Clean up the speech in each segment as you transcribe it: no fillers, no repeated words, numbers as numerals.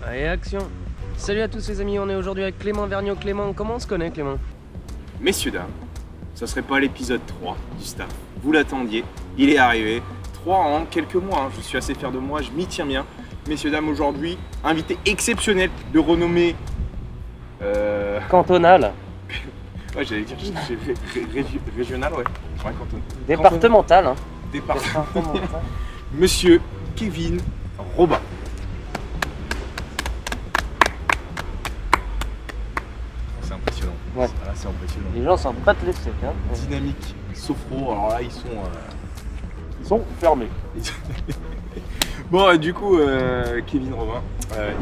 Allez, action. Salut à tous les amis, on est aujourd'hui avec Clément Vergniaud. Clément, comment on se connaît, Clément? Messieurs, dames, ça serait pas l'épisode 3 du staff. Vous l'attendiez, il est arrivé. 3 en quelques mois, hein. Je suis assez fier de moi, je m'y tiens bien. Messieurs, dames, aujourd'hui, invité exceptionnel de renommée... Cantonal. Ouais, j'allais dire régional, ouais. Ouais, canton. Départemental. Hein. Départemental. Monsieur Kevin Robin. C'est impressionnant. Ouais. Ah, c'est impressionnant. Les gens s'en battent les steaks. Hein. Dynamique, sophro, alors là, ils sont fermés. Bon, du coup, Kevin Robin,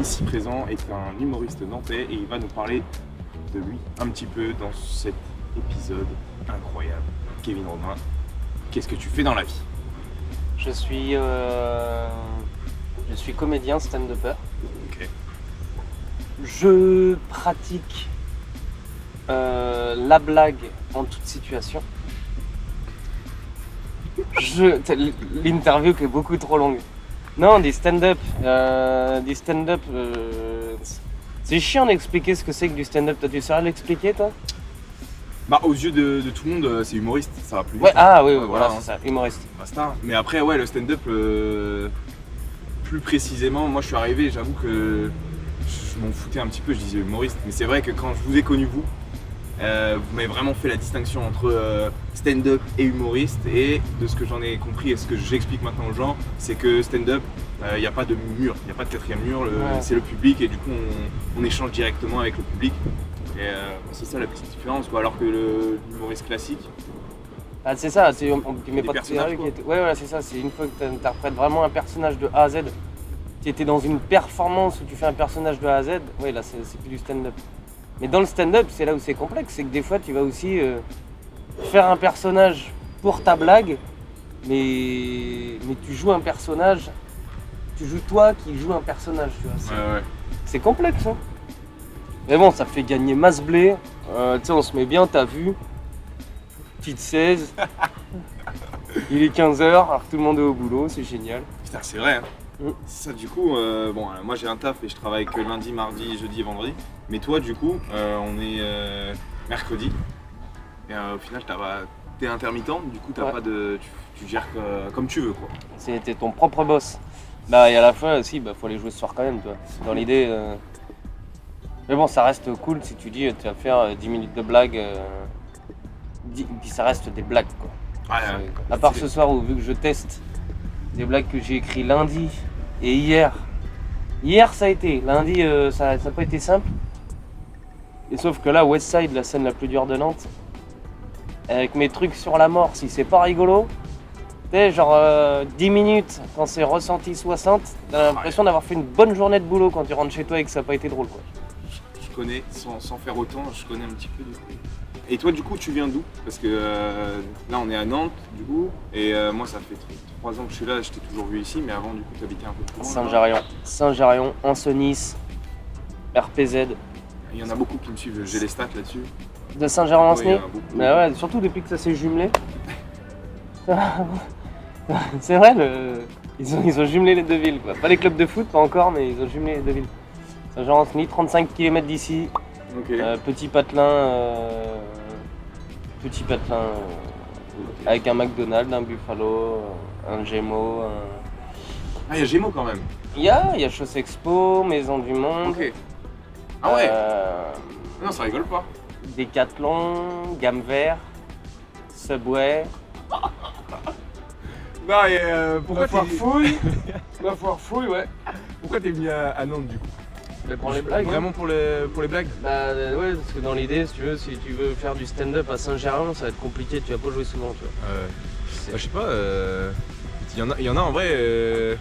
ici présent, est un humoriste nantais et il va nous parler de lui un petit peu dans cet épisode incroyable. Kevin Robin, qu'est-ce que tu fais dans la vie? Je suis comédien stand-upper. Ok. Je pratique la blague en toute situation. L'interview qui est beaucoup trop longue. Non, des stand-up. C'est chiant d'expliquer ce que c'est que du stand-up. Toi, tu saurais l'expliquer, toi? Bah, aux yeux de tout le monde, c'est humoriste, ça va plus vite. Ouais, ah oui, Voilà, c'est ça, humoriste. Basta. Mais après, ouais, le stand-up, plus précisément, moi je suis arrivé, j'avoue que je m'en foutais un petit peu, je disais humoriste. Mais c'est vrai que quand je vous ai connu, vous m'avez vraiment fait la distinction entre stand-up et humoriste. Et de ce que j'en ai compris et ce que j'explique maintenant aux gens, c'est que stand-up, il n'y a pas de mur, il n'y a pas de quatrième mur, Ouais. c'est le public et du coup on échange directement avec le public. Et c'est ça la petite différence, quoi. Alors que l'humoriste classique, Ah, c'est ça, tu mets Des pas de personnages, perruque quoi. et tout. Ouais, c'est ça, c'est une fois que tu interprètes vraiment un personnage de A à Z. Tu étais dans une performance où tu fais un personnage de A à Z, ouais, là c'est plus du stand-up. Mais dans le stand-up, c'est là où c'est complexe, c'est que des fois tu vas aussi faire un personnage pour ta blague, mais tu joues un personnage, tu joues toi qui joues un personnage, tu vois. ouais. C'est complexe, hein. Mais bon, ça fait gagner masse blé. Tu sais, on se met bien, t'as vu. Petite 16. Il est 15h, alors tout le monde est au boulot, c'est génial. Putain, c'est vrai. Hein. Mm. Ça, du coup, bon, moi j'ai un taf et je travaille que lundi, mardi, jeudi et vendredi. Mais toi, du coup, on est mercredi. Et au final, t'es intermittent, du coup, t'as Ouais. pas de. Tu gères comme tu veux, quoi. C'était ton propre boss. Bah, et à la fois, si, bah, faut aller jouer ce soir quand même, toi. Dans l'idée. Mais bon, ça reste cool si tu dis, tu vas faire 10 minutes de blague. Puis ça reste des blagues, quoi. Ouais, À part ce soir où, vu que je teste des blagues que j'ai écrites lundi et hier. Hier, ça a été. Lundi, ça n'a pas été simple. Et sauf que là, Westside, la scène la plus dure de Nantes, avec mes trucs sur la mort, si c'est pas rigolo, tu sais, genre 10 minutes quand c'est ressenti 60, t'as l'impression d'avoir fait une bonne journée de boulot quand tu rentres chez toi et que ça n'a pas été drôle, quoi. Je connais, sans faire autant, je connais un petit peu, du coup. Et toi, du coup, tu viens d'où? Parce que là, on est à Nantes, du coup, et moi, ça fait 3 ans que je suis là, je t'ai toujours vu ici, mais avant, du coup, tu habitais un peu plus loin. Saint-Jarion, Saint-Jarion, Ancenis, RPZ. Il y en a beaucoup qui me suivent, j'ai les stats là-dessus. De Saint-Jarion Oui, il y en Ancenis. a beaucoup. Mais ouais, surtout depuis que ça s'est jumelé. C'est vrai, ils ont jumelé les deux villes, quoi. Pas les clubs de foot, pas encore, mais ils ont jumelé les deux villes. Saint-Jean-Ancenis, 35 km d'ici, Ok. petit patelin, avec un McDonald's, un Buffalo, un Gémeaux. Ah, il y a Gémeaux quand même. Il y a Chausse Expo, Maison du Monde, Ok. Ah ouais. euh, Non, ça rigole pas. Decathlon, Gamme Vert, Subway. Non, et pourquoi La foire fouille. La foire fouille, ouais. Pourquoi t'es venu à Nantes du coup? Pour les blagues. Vraiment pour les blagues? Bah ouais, parce que dans l'idée, si tu veux faire du stand-up à Saint-Germain, ça va être compliqué, tu vas pas jouer souvent, tu vois. Bah, je sais pas, il y en a en vrai,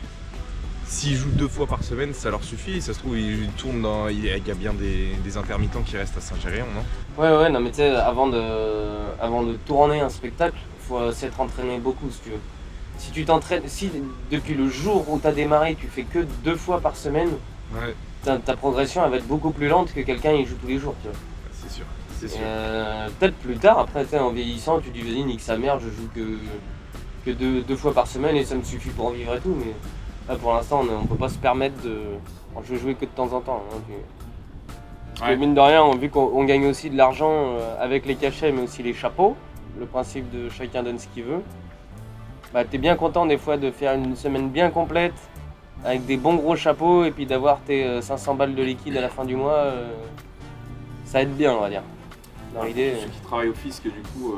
s'ils jouent 2 fois par semaine, ça leur suffit. Ça se trouve, ils tournent il y a bien des intermittents qui restent à Saint-Géréon, non? Ouais, non mais tu sais, avant de tourner un spectacle, il faut s'être entraîné beaucoup si tu veux. Si tu t'entraînes, si depuis le jour où tu as démarré, tu fais que 2 fois par semaine, Ouais, ta progression elle va être beaucoup plus lente que quelqu'un qui joue tous les jours, tu vois. c'est sûr. C'est Et, sûr. peut-être plus tard, après, tu sais, en vieillissant, tu dis vas-y, nique sa mère, je joue que deux fois par semaine et ça me suffit pour en vivre et tout, mais Là, pour l'instant, on peut pas se permettre de. Je vais jouer que de temps en temps. Hein, Parce que mine de rien, vu qu'on gagne aussi de l'argent avec les cachets, mais aussi les chapeaux, le principe de chacun donne ce qu'il veut, bah t'es bien content des fois de faire une semaine bien complète avec des bons gros chapeaux et puis d'avoir tes 500 balles de liquide à la fin du mois. Ça aide bien, on va dire. Dans l'idée. Ceux qui travaillent au fisc, du coup,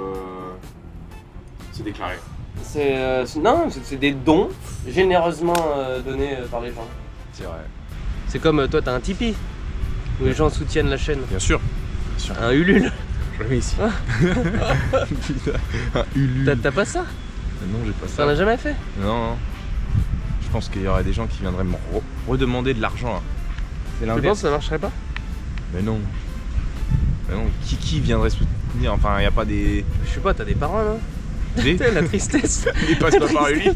c'est déclaré. C'est des dons généreusement donnés par les gens. C'est vrai. C'est comme toi, t'as un Tipeee où les gens soutiennent la chaîne. Bien sûr. Un Ulule. Je l'ai mis ici. Putain, un Ulule. T'as pas ça? Non, j'ai pas ça. T'en as jamais fait? Non. Je pense qu'il y aurait des gens qui viendraient me redemander de l'argent. Hein. C'est Tu penses que ça marcherait pas? Mais non. Qui viendrait soutenir? Enfin, il n'y a pas des. Je sais pas, t'as des parents là? Des La tristesse. Ils passent pas par lui.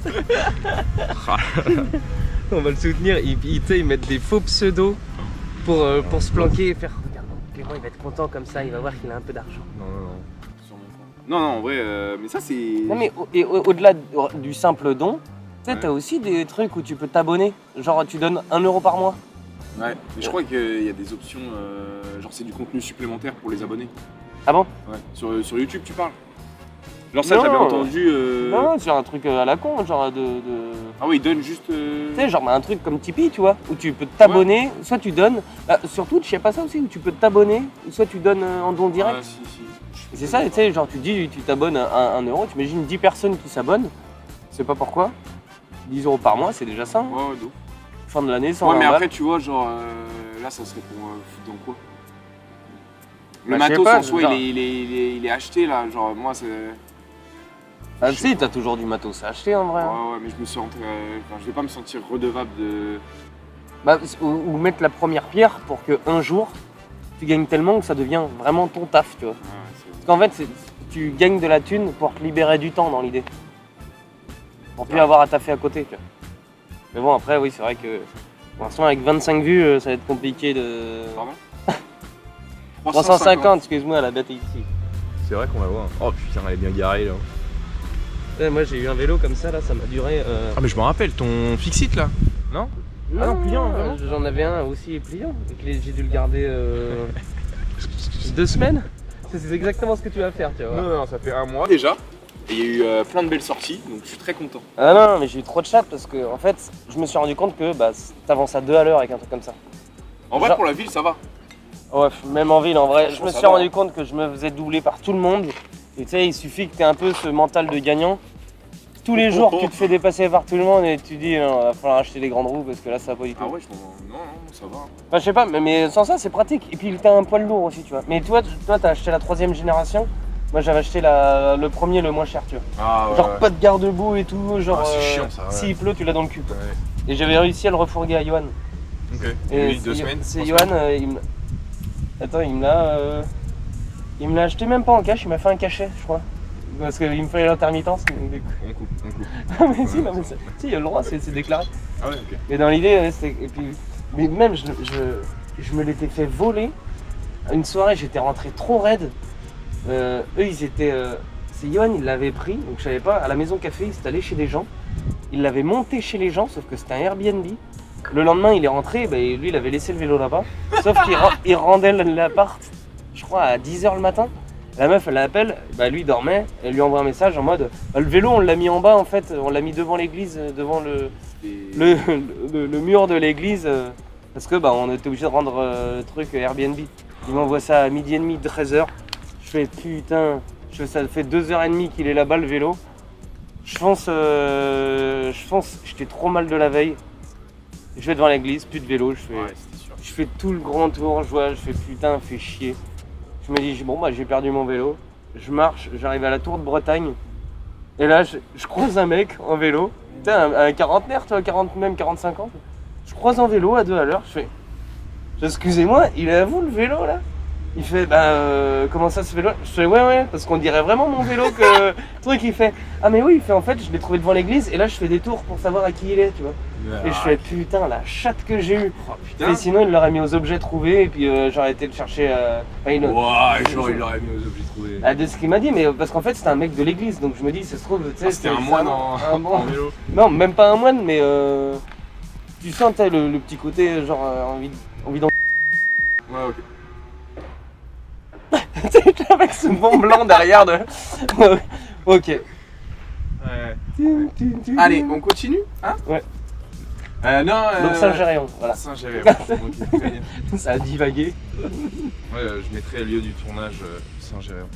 On va le soutenir, ils mettent des faux pseudos pour se planquer et faire regarde, Clément il va être content comme ça, il va voir qu'il a un peu d'argent. Non, en vrai, mais ça c'est. Non mais au-delà du simple don, tu sais, t'as aussi des trucs où tu peux t'abonner, genre tu donnes 1 euro par mois. Ouais, mais je crois qu'il y a des options, genre c'est du contenu supplémentaire pour les abonnés. Ah bon? Ouais, sur YouTube tu parles. Genre ça, Non. t'as bien entendu. Non, c'est un truc à la con, genre de. Ah oui, ils donnent juste. Tu sais, genre un truc comme Tipeee, tu vois, où tu peux t'abonner, soit tu donnes. Sur Twitch, je sais pas ça aussi, où tu peux t'abonner, soit tu donnes en don direct. Ah, si. Et c'est ça, tu sais, genre tu t'abonnes à 1 euro, tu imagines 10 personnes qui s'abonnent, je sais pas pourquoi, 10 euros par mois, c'est déjà ça. Hein. Ouais, d'où. Fin de l'année, 100 Ouais, mais balles. après, tu vois, genre, là, ça serait pour foutre dans quoi? Le Bah, je sais matos pas, en soi, genre- il est acheté là, genre, moi, c'est. Ah, tu sais, t'as toujours du matos à acheter en vrai. Hein. Ouais, mais je me sens. Enfin, je vais pas me sentir redevable de. Bah, ou mettre la première pierre pour que un jour, tu gagnes tellement que ça devient vraiment ton taf, tu vois. Ouais, Parce qu'en fait, tu gagnes de la thune pour te libérer du temps dans l'idée. Pour plus avoir à taffer à côté, tu vois. Mais bon, après, oui, c'est vrai que pour l'instant, avec 25 vues, ça va être compliqué de. Pardon 350, excuse-moi, la bête est ici. C'est vrai qu'on la voit. Oh putain, elle est bien garée là. Moi, j'ai eu un vélo comme ça, là, ça m'a duré. Ah, mais je me rappelle, ton Fixit là? Non? Ah non, pliant, vraiment. J'en avais un aussi pliant. J'ai dû le garder 2 semaines. C'est exactement ce que tu vas faire, tu vois. Non, ça fait 1 mois. Déjà, et il y a eu plein de belles sorties, donc je suis très content. Ah non, mais j'ai eu trop de chat parce que en fait, je me suis rendu compte que t'avances à 2 à l'heure avec un truc comme ça. En vrai, Genre- pour la ville, ça va. Ouais, même en ville, en vrai, je Franchement, me ça suis va. rendu compte que je me faisais doubler par tout le monde. Et tu sais, il suffit que tu aies un peu ce mental de gagnant. Tous les jours, tu te fais dépasser par tout le monde et tu dis, non, va falloir acheter des grandes roues parce que là, ça va pas du tout. Ah ouais, non, ça va. Enfin, je sais pas, mais sans ça, c'est pratique. Et puis, t'as un poids lourd aussi, tu vois. Mais toi, t'as acheté la 3ème génération. Moi, j'avais acheté le premier, le moins cher, tu vois. Ah ouais. Genre, pas de garde-boue et tout. Genre, Ah, c'est chiant, ça, ouais. s'il pleut, tu l'as dans le cul. Quoi. Ouais. Et j'avais réussi à le refourguer à Johan. Ok. Et Lui, 2 semaines. C'est 3 Johan, semaines. il me l'a acheté même pas en cash, il m'a fait un cachet, je crois. Parce qu'il me fallait l'intermittence. Donc, du coup. On coupe. Non, mais si, non, mais si, il y a le droit, c'est déclaré. Ah ouais, ok. Mais dans l'idée, ouais, c'était. Et puis, mais même, je me l'étais fait voler. Une soirée, j'étais rentré trop raide. Eux, ils étaient. C'est Johan, il l'avait pris, donc je savais pas, à la maison café, il s'est allé chez des gens. Il l'avait monté chez les gens, sauf que c'était un Airbnb. Le lendemain, il est rentré, bah, lui, il avait laissé le vélo là-bas. Sauf qu'il rendait l'appart, je crois, à 10h le matin. La meuf, elle l'appelle, bah, lui, il dormait. Elle lui envoie un message en mode bah, le vélo, on l'a mis en bas, en fait. On l'a mis devant l'église, devant le mur de l'église. Parce que bah, on était obligé de rendre le truc Airbnb. Il m'envoie ça à 12h30, 13h. Je fais putain, ça fait 2h30 qu'il est là-bas le vélo. Je pense, j'étais trop mal de la veille. Je vais devant l'église, plus de vélo, Ouais, c'était sûr. je fais tout le grand tour, je fais putain, fait chier. Je me dis bon bah j'ai perdu mon vélo. Je marche, j'arrive à la Tour de Bretagne. Et là je croise un mec en vélo. Putain, un quarantenaire, toi, 40, même 45 ans. Je croise en vélo à 2 à l'heure, je fais excusez-moi, il est à vous le vélo là? Il fait comment ça ce vélo? Je fais ouais parce qu'on dirait vraiment mon vélo que truc. Il fait ah mais oui, il fait en fait je l'ai trouvé devant l'église et là je fais des tours pour savoir à qui il est, tu vois. Et je fais putain la chatte que j'ai eue. Oh putain. Et sinon il l'aurait mis aux objets trouvés et puis j'aurais été le chercher. Ouah, genre il l'aurait mis aux objets trouvés. De ce qu'il m'a dit, mais parce qu'en fait c'était un mec de l'église donc je me dis ça se trouve tu sais C'était un moine en bon- vélo. Non même pas un moine mais Tu sens t'as le petit côté genre envie d'en... Ouais, ok. Avec ce bon blanc derrière de... Ok. Ouais. Allez, on continue, hein? Ouais. Non. Donc Saint-Géréon, voilà. Saint-Géréon. Ok, très bien. Ça a divagué. Ouais, je mettrais lieu du tournage Saint-Géréon.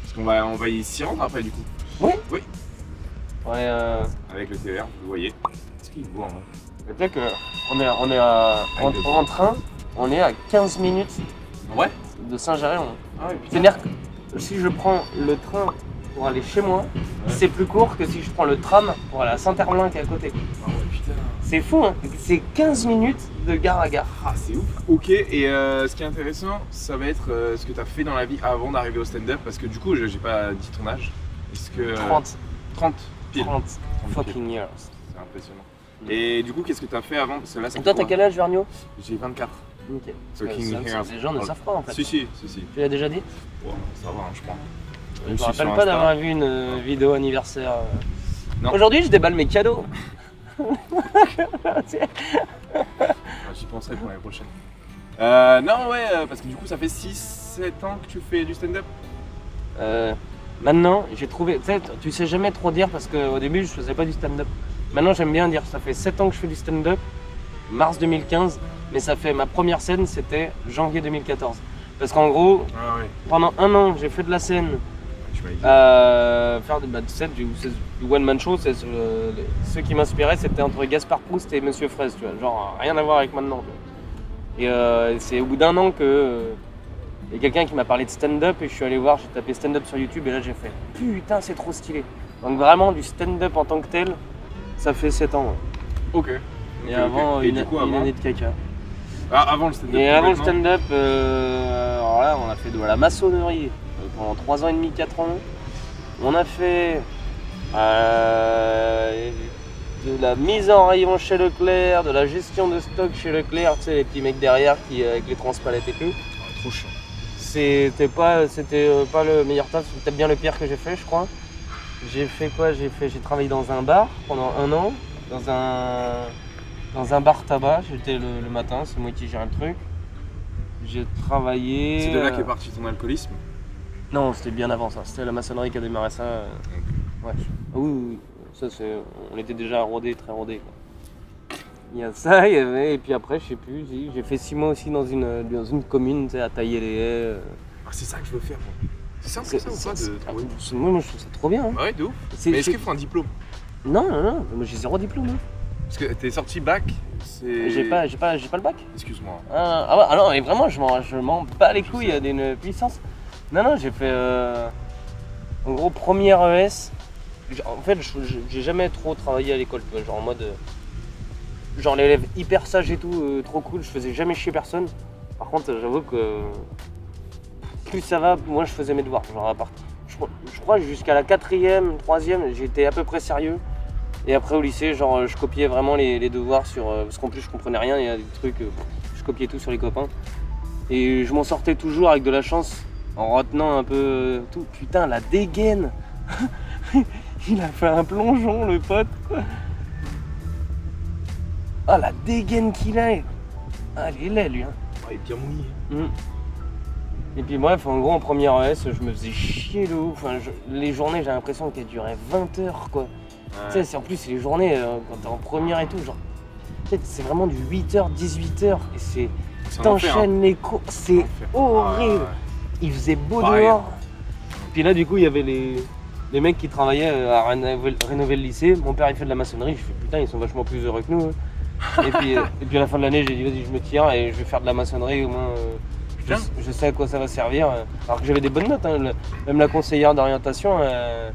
Parce qu'on va s'y rendre après, du coup. Oui. Oui. Ouais, Avec le TER, vous voyez. Est-ce qu'il est beau, hein? peut-être qu'on est en train, on est à 15 minutes Ouais. de Saint-Géréon. Ah ouais, putain. C'est-à-dire que si je prends le train pour aller chez moi, c'est plus court que si je prends le tram pour aller à Saint-Herblain qui est à côté. Ah ouais, putain. C'est fou, hein. C'est 15 minutes de gare à gare. Ah, c'est ouf. Ok, et ce qui est intéressant, ça va être ce que tu as fait dans la vie avant d'arriver au stand-up, parce que du coup, j'ai pas dit ton âge. Est-ce que 30 pile. 30 pile. fucking years. C'est impressionnant. Et du coup, qu'est-ce que tu as fait avant? Parce que là, ça Et toi, fait t'as quel âge, Vergniaud? J'ai 24. Ok. Fucking years. Les gens ne savent pas en fait. Si. Tu l'as déjà dit? Bon, ça va, hein, je crois. Je me suis rappelle sur pas Insta. d'avoir vu une vidéo anniversaire. Non. Aujourd'hui, je déballe mes cadeaux. Ah, j'y penserai pour l'année prochaine. Non, ouais, parce que du coup, ça fait 6-7 ans que tu fais du stand-up. Maintenant, j'ai trouvé. Tu sais jamais trop dire parce qu'au début, je faisais pas du stand-up. Maintenant, j'aime bien dire ça fait 7 ans que je fais du stand-up, mars 2015, mais ça fait ma première scène, c'était janvier 2014. Parce qu'en gros, Ah ouais, pendant un an, j'ai fait de la scène, tu m'as dit. faire du one-man show. Ceux qui m'inspiraient, c'était entre Gaspard Proust et Monsieur Fraise, tu vois, genre rien à voir avec maintenant. Tu vois. Et c'est au bout d'un an que. Il y a quelqu'un qui m'a parlé de stand-up et je suis allé voir, j'ai tapé stand-up sur YouTube et là j'ai fait putain, c'est trop stylé. Donc vraiment du stand-up en tant que tel, ça fait 7 ans. Ouais. Ok. Et Ok, avant, ok. Et une du coup, une avant année de caca. Ah, avant le stand-up. Et avant le complètement. stand-up, alors là on a fait de la maçonnerie pendant 3 ans et demi, 4 ans. On a fait de la mise en rayon chez Leclerc, de la gestion de stock chez Leclerc, tu sais les petits mecs derrière qui avec les transpalettes et tout. Ah, trop chiant. C'était pas le meilleur taf, c'était peut-être bien le pire que j'ai fait, je crois. J'ai fait quoi? J'ai travaillé dans un bar pendant un an, dans un bar tabac. J'étais le matin, c'est moi qui gère le truc. J'ai travaillé. C'est de là qu'est parti ton alcoolisme? Non, c'était bien avant ça. C'était la maçonnerie qui a démarré ça. Ouais. Ah oui. Ça c'est. On était déjà rodés, très rodés, quoi. Il y a ça, il y avait, et puis après, je sais plus, j'ai fait 6 mois aussi dans une commune, tu sais, à tailler les haies. Ah, c'est ça que je veux faire, moi. C'est simple ça ou pas de trouver? Moi, je trouve ça trop bien. Hein. Bah ouais, de ouf. Mais est-ce qu'il faut un diplôme? Non, moi j'ai 0 diplôme. Hein. Parce que t'es sorti bac, c'est. J'ai pas le bac. Excuse-moi. Ah non, mais vraiment, je m'en bats les couilles d'une puissance. Non, j'ai fait en gros première ES. En fait, j'ai jamais trop travaillé à l'école, tu vois, genre en mode. Genre l'élève hyper sage et tout, trop cool, je faisais jamais chier personne. Par contre, j'avoue que plus ça va, moins je faisais mes devoirs. Genre à part, je crois jusqu'à la 4e, 3e, j'étais à peu près sérieux. Et après au lycée, genre je copiais vraiment les devoirs sur. Parce qu'en plus je comprenais rien, il y a des trucs, je copiais tout sur les copains. Et je m'en sortais toujours avec de la chance, en retenant un peu tout. Putain, la dégaine. Il a fait un plongeon, le pote. Ah, la dégaine qu'il a. Ah, il est laid, lui. Hein. Il est bien mouillé. Et puis bref, en gros, en première ES, je me faisais chier de ouf. Enfin, les journées, j'ai l'impression qu'elles duraient 20 heures, quoi. Ouais. Tu sais, en plus, les journées, quand t'es en première et tout, genre, c'est vraiment du 8h, 18h. Et c'est C'est un enfer, hein. t'enchaînes les cours. C'est horrible. Il faisait beau dehors. Puis là, du coup, il y avait les mecs qui travaillaient à rénover le lycée. Mon père, il fait de la maçonnerie. Je fais putain, ils sont vachement plus heureux que nous. Hein. et puis à la fin de l'année, j'ai dit vas-y, je me tire et je vais faire de la maçonnerie. Au moins, je sais à quoi ça va servir. Alors que j'avais des bonnes notes. Hein. Même la conseillère d'orientation, elle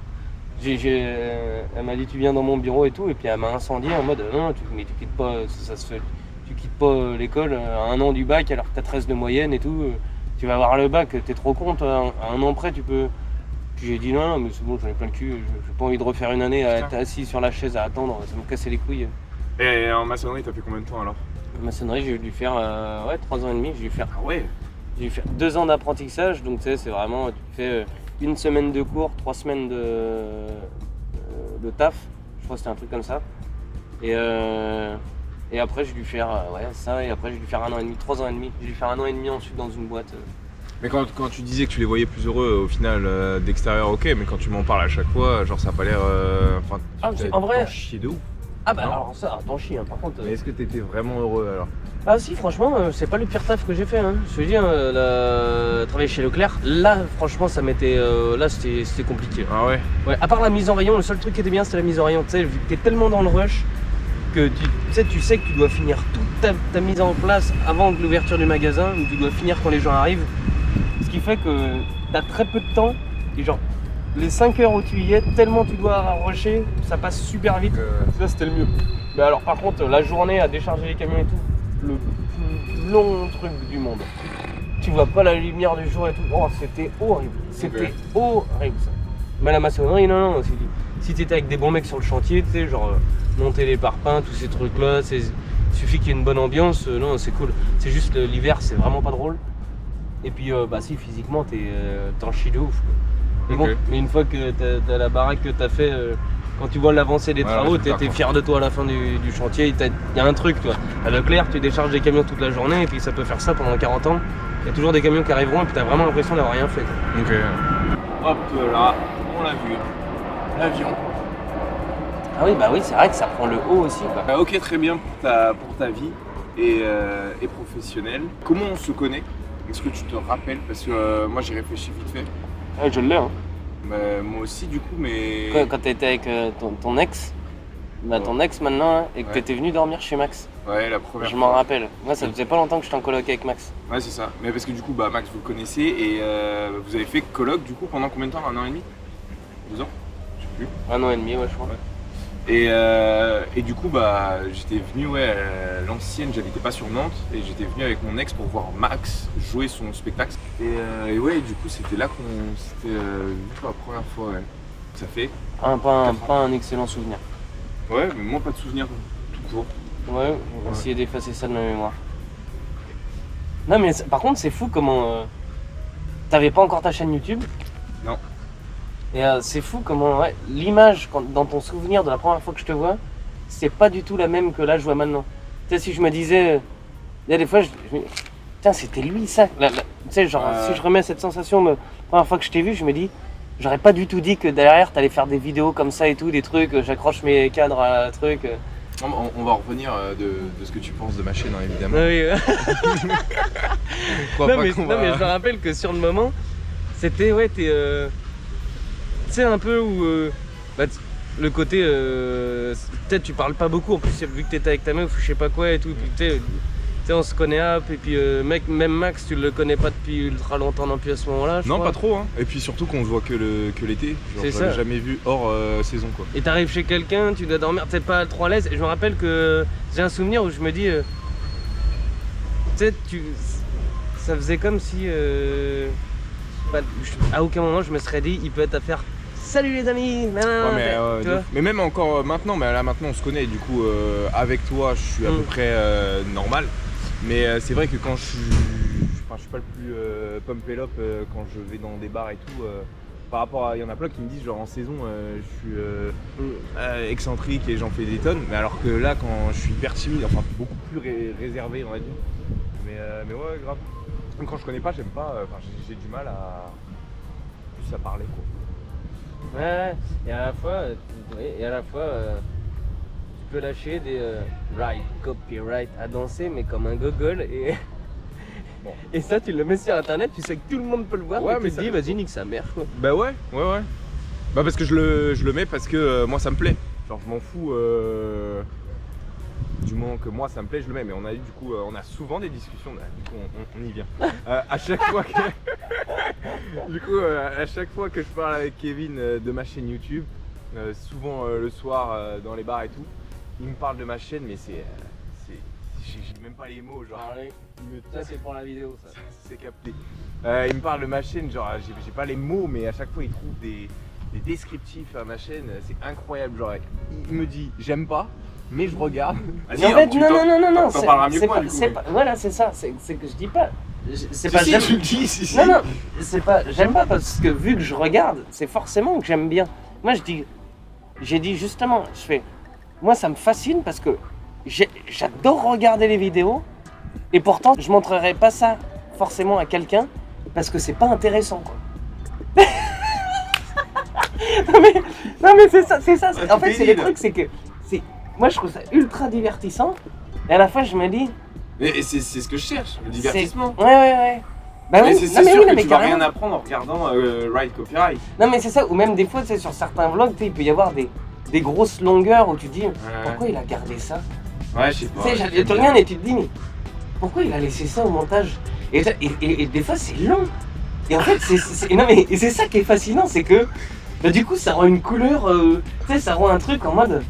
m'a dit tu viens dans mon bureau et tout. Et puis elle m'a incendié en mode non, mais tu quittes pas, ça se fait. Tu quittes pas l'école à un an du bac alors que t'as 13 de moyenne et tout. Tu vas avoir le bac, t'es trop con, toi, à un an près tu peux. Puis j'ai dit non, mais c'est bon, j'en ai plein le cul, j'ai pas envie de refaire une année à être assis sur la chaise à attendre, ça me cassait les couilles. Et en maçonnerie, t'as fait combien de temps alors? En maçonnerie, j'ai dû faire 3 ans et demi, j'ai dû faire. Ah ouais. J'ai dû faire 2 ans d'apprentissage, donc tu sais, c'est vraiment, tu fais une semaine de cours, 3 semaines de taf, je crois que c'était un truc comme ça. Et Et après, j'ai dû faire ça, et après, j'ai dû faire 1 an et demi, 3 ans et demi. J'ai dû faire 1 an et demi ensuite dans une boîte. Mais quand tu disais que tu les voyais plus heureux, au final, d'extérieur, ok, mais quand tu m'en parles à chaque fois, genre ça a pas l'air. Enfin, En vrai. t'en chier de ouf. Ah bah Non. alors ça, t'en chies, hein, par contre. Mais est-ce que t'étais vraiment heureux alors? Ah si, franchement, c'est pas le pire taf que j'ai fait. Hein. Je veux dire, travailler chez Leclerc, là, franchement, ça m'était. Là, c'était compliqué. Ah ouais? Ouais, à part la mise en rayon, le seul truc qui était bien, c'était la mise en rayon. Tu sais, vu que t'es tellement dans le rush que tu sais que tu dois finir toute ta mise en place avant l'ouverture du magasin, ou tu dois finir quand les gens arrivent. Ce qui fait que t'as très peu de temps. Et genre, les 5 heures où tu y es, tellement tu dois rusher, ça passe super vite. Ça, c'était le mieux. Mais alors, par contre, la journée à décharger les camions et tout, le plus long truc du monde. Tu vois pas la lumière du jour et tout. Oh, c'était horrible. C'était horrible ça. Mais la maçonnerie, non. Si t'étais avec des bons mecs sur le chantier, tu sais, genre monter les parpaings, tous ces trucs-là, il suffit qu'il y ait une bonne ambiance. Non, c'est cool. C'est juste l'hiver, c'est vraiment pas drôle. Et puis, bah si, physiquement, t'en chies de ouf. Quoi. Mais bon, mais une fois que t'as la baraque que t'as fait, quand tu vois l'avancée des travaux, t'es fier de toi à la fin du chantier. Il y a un truc, toi. À Leclerc, tu décharges des camions toute la journée et puis ça peut faire ça pendant 40 ans. Il y a toujours des camions qui arriveront et puis t'as vraiment l'impression d'avoir rien fait. Quoi. Ok. Hop là, on l'a vu. L'avion. Ah oui, bah oui, c'est vrai que ça prend le haut aussi. Quoi. Bah, ok, très bien pour ta vie et professionnelle. Comment on se connaît? Est-ce que tu te rappelles? Parce que moi j'ai réfléchi vite fait. Ouais, je l'ai, hein. Bah, moi aussi du coup, mais... Quand t'étais avec ton ex, bah ton ex maintenant, hein, et que t'étais venu dormir chez Max. Ouais, la première Je fois. m'en rappelle. Moi, ça faisait pas longtemps que j'étais en coloc avec Max. Ouais, c'est ça. Mais parce que du coup, bah, Max, vous le connaissez et vous avez fait coloc du coup pendant combien de temps? 1 an et demi? 2 ans? Je sais plus. 1 an et demi, ouais, je crois. Et du coup, bah, j'étais venu, à l'ancienne, j'habitais pas sur Nantes, et j'étais venu avec mon ex pour voir Max jouer son spectacle. Et ouais, du coup, c'était là qu'on s'était vu pour la première fois, ouais. Ça fait... Pas un excellent souvenir. Ouais, mais moi, pas de souvenir tout court. Ouais, on va essayer d'effacer ça de ma mémoire. Non, mais par contre, c'est fou comment... T'avais pas encore ta chaîne YouTube? Non. Et c'est fou comment l'image dans ton souvenir de la première fois que je te vois, c'est pas du tout la même que là je vois maintenant. Tu sais, si je me disais, il y a des fois, je me dis, putain, c'était lui ça. Tu sais, genre, si je remets cette sensation de la première fois que je t'ai vu, je me dis, j'aurais pas du tout dit que derrière t'allais faire des vidéos comme ça et tout, des trucs, j'accroche mes cadres à trucs. On va revenir de ce que tu penses de ma chaîne, hein, évidemment. Oui, non, mais je me rappelle que sur le moment, c'était, tu sais, un peu où le côté peut-être tu parles pas beaucoup en plus vu que t'étais avec ta meuf ou je sais pas quoi et tout, puis tu sais on se connaît et puis même Max tu le connais pas depuis ultra longtemps non plus à ce moment-là. Non, pas trop, hein. Et puis surtout qu'on se voit que l'été, C'est je l'ai ça. jamais vu hors saison quoi. Et t'arrives chez quelqu'un, tu dois dormir peut-être pas trop à l'aise et je me rappelle que j'ai un souvenir où je me dis tu sais ça faisait comme si à aucun moment je me serais dit il peut être à faire salut les amis, mais même encore maintenant, mais là maintenant on se connaît, du coup avec toi je suis à peu près normal. Mais c'est vrai que quand je suis pas le plus pump et up quand je vais dans des bars et tout. Par rapport à, il y en a plein qui me disent genre en saison je suis excentrique et j'en fais des tonnes. Mais alors que là quand je suis hyper timide, enfin beaucoup plus réservé on va dire. Mais ouais grave. Même quand je connais pas j'aime pas, j'ai du mal à plus à parler quoi. Ouais, et à la fois, tu peux lâcher des copyright à danser, mais comme un gogol, et, et ça, tu le mets sur internet, tu sais que tout le monde peut le voir, et tu te dis, vas-y, nique sa mère, quoi. Bah ouais. Bah parce que je le mets parce que moi ça me plaît. Genre je m'en fous du moment que moi ça me plaît, je le mets. Mais on a eu du coup, on a souvent des discussions. Du coup, on y vient. À chaque fois que, du coup, à chaque fois que je parle avec Kevin de ma chaîne YouTube, souvent le soir dans les bars et tout, il me parle de ma chaîne, mais j'ai même pas les mots. Genre, Ça, c'est pour la vidéo, ça. c'est capté. Il me parle de ma chaîne, genre j'ai pas les mots, mais à chaque fois il trouve des descriptifs à ma chaîne, c'est incroyable. Genre, il me dit j'aime pas, mais je regarde. En fait, non, t'en parleras mieux que moi, du coup, voilà, c'est ça, c'est que je dis pas. C'est Si, pas si, j'aime. tu le dis, si. Non, c'est pas j'aime pas parce que vu que je regarde, c'est forcément que j'aime bien. Moi, j'ai dit justement, moi ça me fascine parce que j'adore regarder les vidéos et pourtant je montrerai pas ça forcément à quelqu'un parce que c'est pas intéressant quoi. non mais c'est ça. En fait c'est le truc, c'est que moi je trouve ça ultra divertissant et à la fois je me dis. Mais c'est ce que je cherche, le divertissement. Ouais. Bah mais oui, c'est sûr que tu vas carrément. rien apprendre en regardant Ride Copyright. Non mais c'est ça, ou même des fois tu sais, sur certains vlogs, il peut y avoir des grosses longueurs où tu te dis pourquoi il a gardé ça. Ouais, je sais pas. Tu sais, tu regardes et tu te dis mais pourquoi il a laissé ça au montage et des fois c'est long. Et en fait c'est ça qui est fascinant, c'est que bah, du coup ça rend une couleur, tu sais, ça rend un truc en mode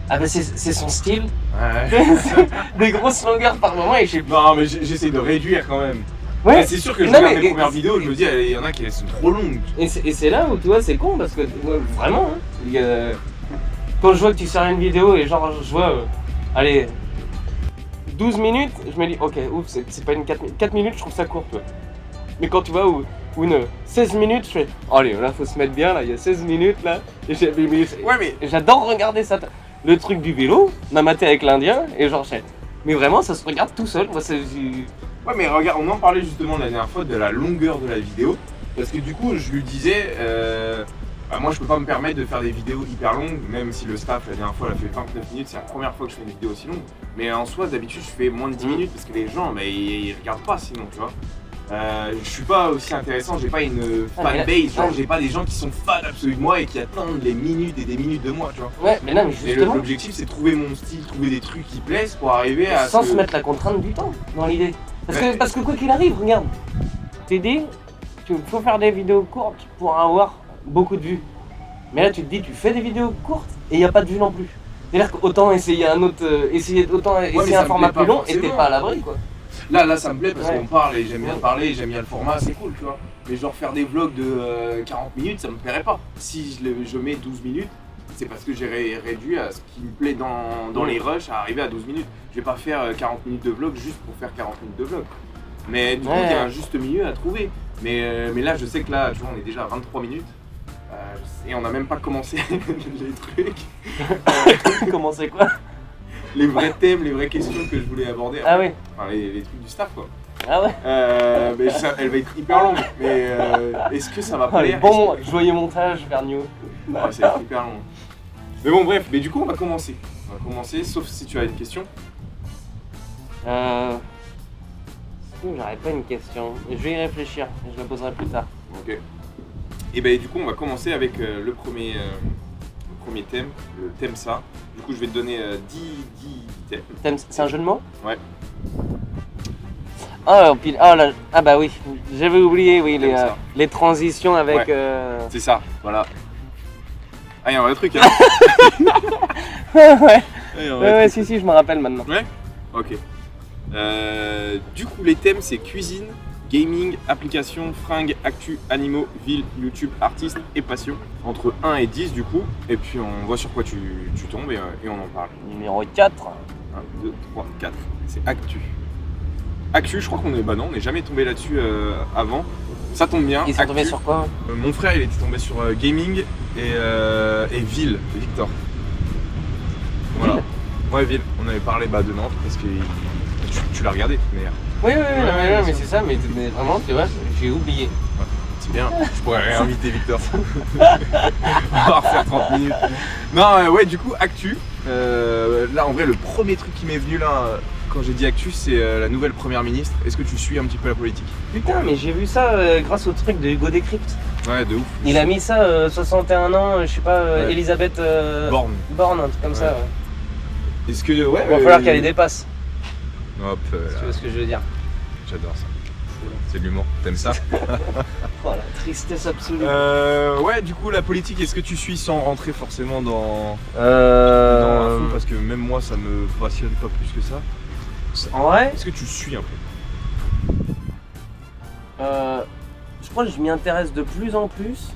ah bah c'est son style. Ouais. Des grosses longueurs par moment et je sais pas. Non mais j'essaie de réduire quand même. Ouais. C'est sûr que je regarde mes premières vidéos, je me dis il y en a qui sont trop longues. Et c'est là où tu vois c'est con parce que vraiment quand je vois que tu sors une vidéo et genre je vois allez 12 minutes, je me dis ok ouf c'est pas une 4 minutes, je trouve ça court toi. Mais quand tu vois ou une 16 minutes, je fais allez là faut se mettre bien là, il y a 16 minutes là et j'adore regarder ça. Le truc du vélo, on a maté avec l'Indien et genre mais vraiment ça se regarde tout seul. Moi Ouais mais regarde, on en parlait justement la dernière fois de la longueur de la vidéo. Parce que du coup je lui disais moi je peux pas me permettre de faire des vidéos hyper longues, même si le staff la dernière fois l'a fait 29 minutes, c'est la première fois que je fais une vidéo aussi longue. Mais en soi d'habitude je fais moins de 10 minutes parce que les gens ils regardent pas sinon tu vois. Je suis pas aussi intéressant, j'ai pas une fanbase, genre j'ai pas des gens qui sont fans absolus de moi et qui attendent des minutes et des minutes de moi, tu vois. Ouais, mais non, mais justement. L'objectif c'est de trouver mon style, trouver des trucs qui plaisent pour arriver à. Sans se mettre la contrainte du temps dans l'idée. Parce que quoi qu'il arrive, regarde, t'es dit, il faut faire des vidéos courtes pour avoir beaucoup de vues. Mais là tu te dis, tu fais des vidéos courtes et il n'y a pas de vues non plus. C'est-à-dire qu'autant essayer un format plus long et t'es pas à l'abri quoi. Là ça me plaît parce qu'on parle et j'aime bien parler, j'aime bien le format, c'est cool tu vois. Mais genre faire des vlogs de 40 minutes ça me plairait pas. Si je mets 12 minutes, c'est parce que j'ai réduit à ce qui me plaît dans les rushs à arriver à 12 minutes. Je vais pas faire 40 minutes de vlog juste pour faire 40 minutes de vlog. Mais du coup il y a un juste milieu à trouver. Mais là je sais que là tu vois on est déjà à 23 minutes. Et on n'a même pas commencé les trucs. Commencer quoi? Les vrais thèmes, les vraies questions que je voulais aborder. Ah oui. Enfin, les trucs du staff quoi. Ah ouais. Mais elle va être hyper longue. Mais est-ce que ça va plaire? Joyeux montage vers New. Ouais, ça va être hyper long. Mais bon bref, mais du coup on va commencer. Sauf si tu as une question. J'aurais pas une question. Je vais y réfléchir. Je la poserai plus tard. Ok. Et ben du coup on va commencer avec le premier thème, le thème ça. Du coup je vais te donner 10 thèmes. C'est un jeu de mots? Ouais. Ah bah oui, j'avais oublié les transitions avec... C'est ça, voilà. Ah il y a un vrai truc hein. Ouais, si, je me rappelle maintenant. Ouais. Ok. Du coup les thèmes c'est cuisine, gaming, applications, fringues, actu, animaux, ville, YouTube, artistes et passion. Entre 1 et 10 du coup. Et puis on voit sur quoi tu tombes et on en parle. Numéro 4. 1, 2, 3, 4. C'est actu. Actu, je crois qu'on n'est jamais tombé là-dessus avant. Ça tombe bien. Ils sont tombés sur quoi? Mon frère il était tombé sur gaming et ville, Victor. Voilà. Ouais, ville. On avait parlé de Nantes parce que tu l'as regardé de toute manière. Oui, mais c'est ça, mais vraiment, tu vois, j'ai oublié. Ouais, c'est bien, je pourrais réinviter Victor. On va refaire 30 minutes. Non, ouais, du coup, actu. Là, en vrai, le premier truc qui m'est venu là, quand j'ai dit actu, c'est la nouvelle première ministre. Est-ce que tu suis un petit peu la politique? Putain, mais j'ai vu ça grâce au truc de Hugo Décrypte. Ouais, de ouf. Il a mis ça, 61 ans, je sais pas, Elisabeth Borne, un truc comme ça. Ouais. Est-ce que, ouais. Il va falloir qu'elle les dépasse. Hop, tu vois ce que je veux dire? J'adore ça. C'est de l'humour. T'aimes ça? Oh la tristesse absolue. Ouais, du coup, la politique, est-ce que tu suis sans rentrer forcément dans à fond, parce que même moi, ça me passionne pas plus que ça. En vrai, est-ce que tu suis un peu? je crois que je m'y intéresse de plus en plus,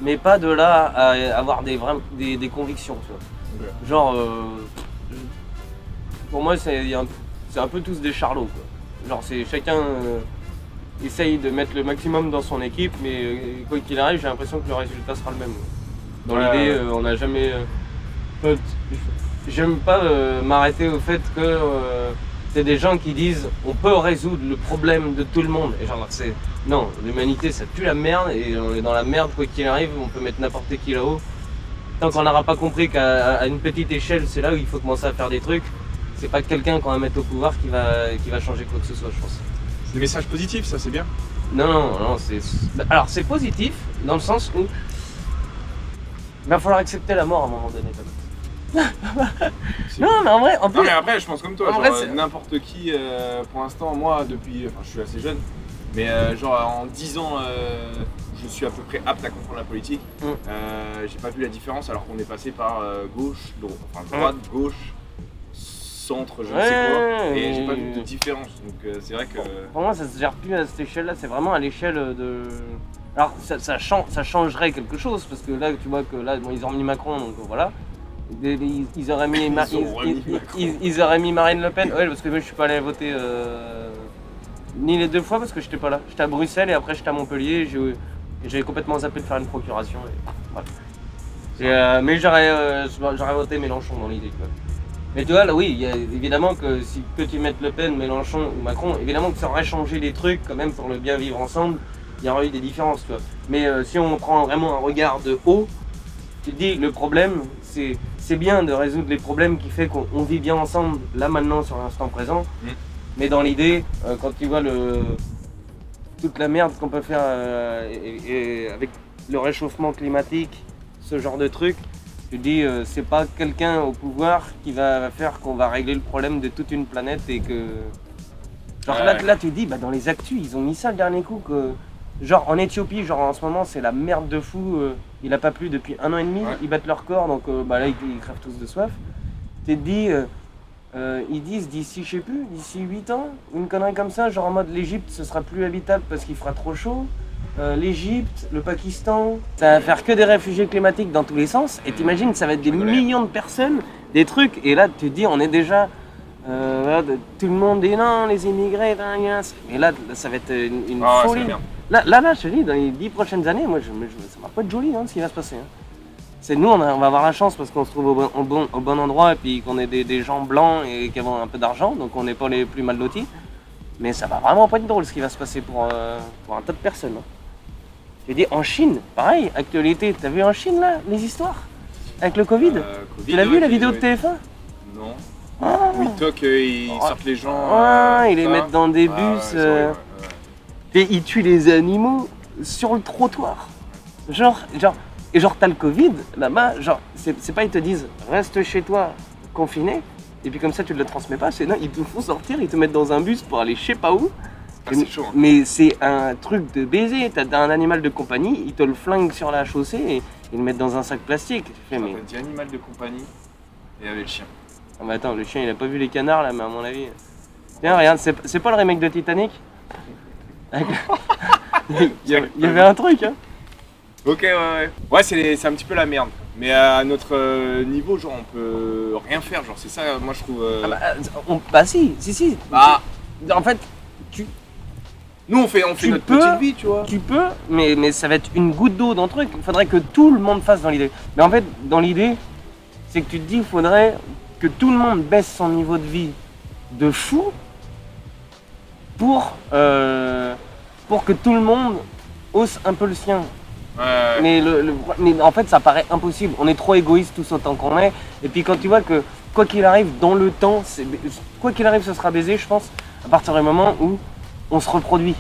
mais pas de là à avoir des convictions, tu vois. Okay. Genre, pour moi, c'est un peu tous des charlots, quoi. Genre, c'est chacun essaye de mettre le maximum dans son équipe, mais quoi qu'il arrive, j'ai l'impression que le résultat sera le même. Dans l'idée, on n'a jamais... j'aime pas m'arrêter au fait que c'est des gens qui disent on peut résoudre le problème de tout le monde. Et genre, non, l'humanité ça pue la merde et on est dans la merde quoi qu'il arrive, on peut mettre n'importe qui là-haut. Tant qu'on n'aura pas compris qu'à une petite échelle, c'est là où il faut commencer à faire des trucs, c'est pas quelqu'un qu'on va mettre au pouvoir qui va changer quoi que ce soit, je pense. C'est des messages positifs, ça c'est bien. Non, alors c'est positif dans le sens où il va falloir accepter la mort à un moment donné. Non, mais en vrai, en plus. Non, mais après, je pense comme toi, En genre, vrai, n'importe qui, pour l'instant, moi, je suis assez jeune, mais genre en 10 ans, je suis à peu près apte à comprendre la politique. J'ai pas vu la différence alors qu'on est passé par droite, gauche, centre, je ne sais quoi, et j'ai pas vu de différence. Donc c'est vrai que. Pour moi, ça se gère plus à cette échelle-là, c'est vraiment à l'échelle de. Alors, ça changerait quelque chose, parce que là, tu vois que là, bon, ils ont mis Macron, donc voilà. Ils auraient mis, ils auraient mis Marine Le Pen, ouais, parce que moi je suis pas allé voter ni les deux fois parce que j'étais pas là. J'étais à Bruxelles et après j'étais à Montpellier et j'avais complètement zappé de faire une procuration. Et, voilà. Mais j'aurais voté Mélenchon dans l'idée. Mais tu vois, là oui, évidemment que si que tu mettes Le Pen, Mélenchon ou Macron, évidemment que ça aurait changé des trucs quand même pour le bien vivre ensemble, il y aurait eu des différences. Tu vois. Mais si on prend vraiment un regard de haut, tu te dis le problème, c'est bien de résoudre les problèmes qui fait qu'on vit bien ensemble, là maintenant sur l'instant présent. Mais dans l'idée, quand tu vois toute la merde qu'on peut faire et avec le réchauffement climatique, ce genre de truc, tu te dis c'est pas quelqu'un au pouvoir qui va faire qu'on va régler le problème de toute une planète et que... Genre là tu te dis, dans les actus, ils ont mis ça le dernier coup que... Genre en Éthiopie, genre en ce moment c'est la merde de fou, il a pas plu depuis 1 an et demi, ils battent leur corps donc là ils crèvent tous de soif. Tu te dis, ils disent d'ici je sais plus, d'ici 8 ans, une connerie comme ça, genre en mode l'Égypte ce sera plus habitable parce qu'il fera trop chaud, l'Égypte, le Pakistan, ça va faire que des réfugiés climatiques dans tous les sens et t'imagines ça va être des millions de personnes, des trucs et là tu te dis on est déjà... tout le monde dit non, les immigrés, et là ça va être une folie. Là, je te dis, dans les 10 prochaines années, moi, ça va pas être joli ce qui va se passer. C'est nous, on va avoir la chance parce qu'on se trouve au bon endroit et puis qu'on est des gens blancs et qui avons un peu d'argent, donc on n'est pas les plus mal lotis. Mais ça va vraiment pas être drôle ce qui va se passer pour un tas de personnes. Je dis, en Chine, pareil, actualité, t'as vu en Chine là, les histoires avec le Covid? Tu l'as vu la vidéo de TF1? Non. Où ils toquent, ils sortent les gens. Ils les mettent dans des bus. Et ils tuent les animaux sur le trottoir. Genre t'as le Covid là-bas, genre, c'est pas ils te disent reste chez toi, confiné, et puis comme ça tu ne le transmets pas, c'est non, ils te font sortir, ils te mettent dans un bus pour aller je sais pas où. C'est chaud. Mais c'est un truc de baiser, t'as un animal de compagnie, ils te le flinguent sur la chaussée et ils le mettent dans un sac plastique. T'as dit animal de compagnie et il y avait le chien. Ah bah attends, le chien il a pas vu les canards là, mais à mon avis. Tiens, regarde, c'est pas le remake de Titanic? Il y avait un truc, hein. Ok, ouais. Ouais, c'est un petit peu la merde. Mais à notre niveau, genre, on peut rien faire. Genre, c'est ça, moi, je trouve. Si. En fait, nous, on fait notre petite vie, tu vois. Tu peux, mais ça va être une goutte d'eau dans le truc. Il faudrait que tout le monde fasse dans l'idée. Mais en fait, dans l'idée, c'est que tu te dis, il faudrait que tout le monde baisse son niveau de vie de fou pour que tout le monde hausse un peu le sien. Mais en fait ça paraît impossible, on est trop égoïste tous autant qu'on est, et puis quand tu vois que quoi qu'il arrive dans le temps, quoi qu'il arrive ce sera baisé je pense, à partir du moment où on se reproduit.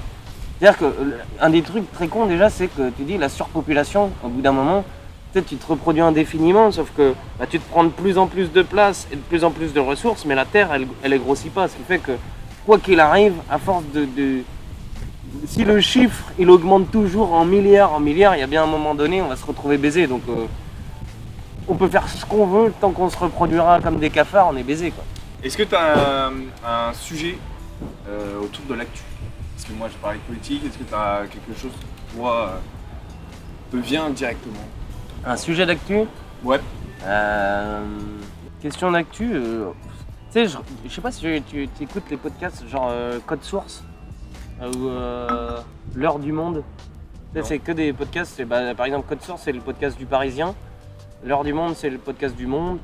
C'est-à-dire qu'un des trucs très cons déjà c'est que tu dis la surpopulation, au bout d'un moment, peut-être tu te reproduis indéfiniment, sauf que tu te prends de plus en plus de place et de plus en plus de ressources, mais la Terre elle grossit pas, ce qui fait que quoi qu'il arrive, à force si le chiffre il augmente toujours en milliards, il y a bien un moment donné on va se retrouver baisé. Donc on peut faire ce qu'on veut tant qu'on se reproduira comme des cafards, on est baisé quoi. Est-ce que tu as un sujet autour de l'actu? Parce que moi je parlais de politique, est-ce que tu as quelque chose qui toi te vient directement? Un sujet d'actu? Ouais. Question d'actu, tu sais, je sais pas si tu écoutes les podcasts genre Code Source ou L'heure du monde. C'est que des podcasts, par exemple Code Source c'est le podcast du Parisien, L'heure du monde c'est le podcast du Monde,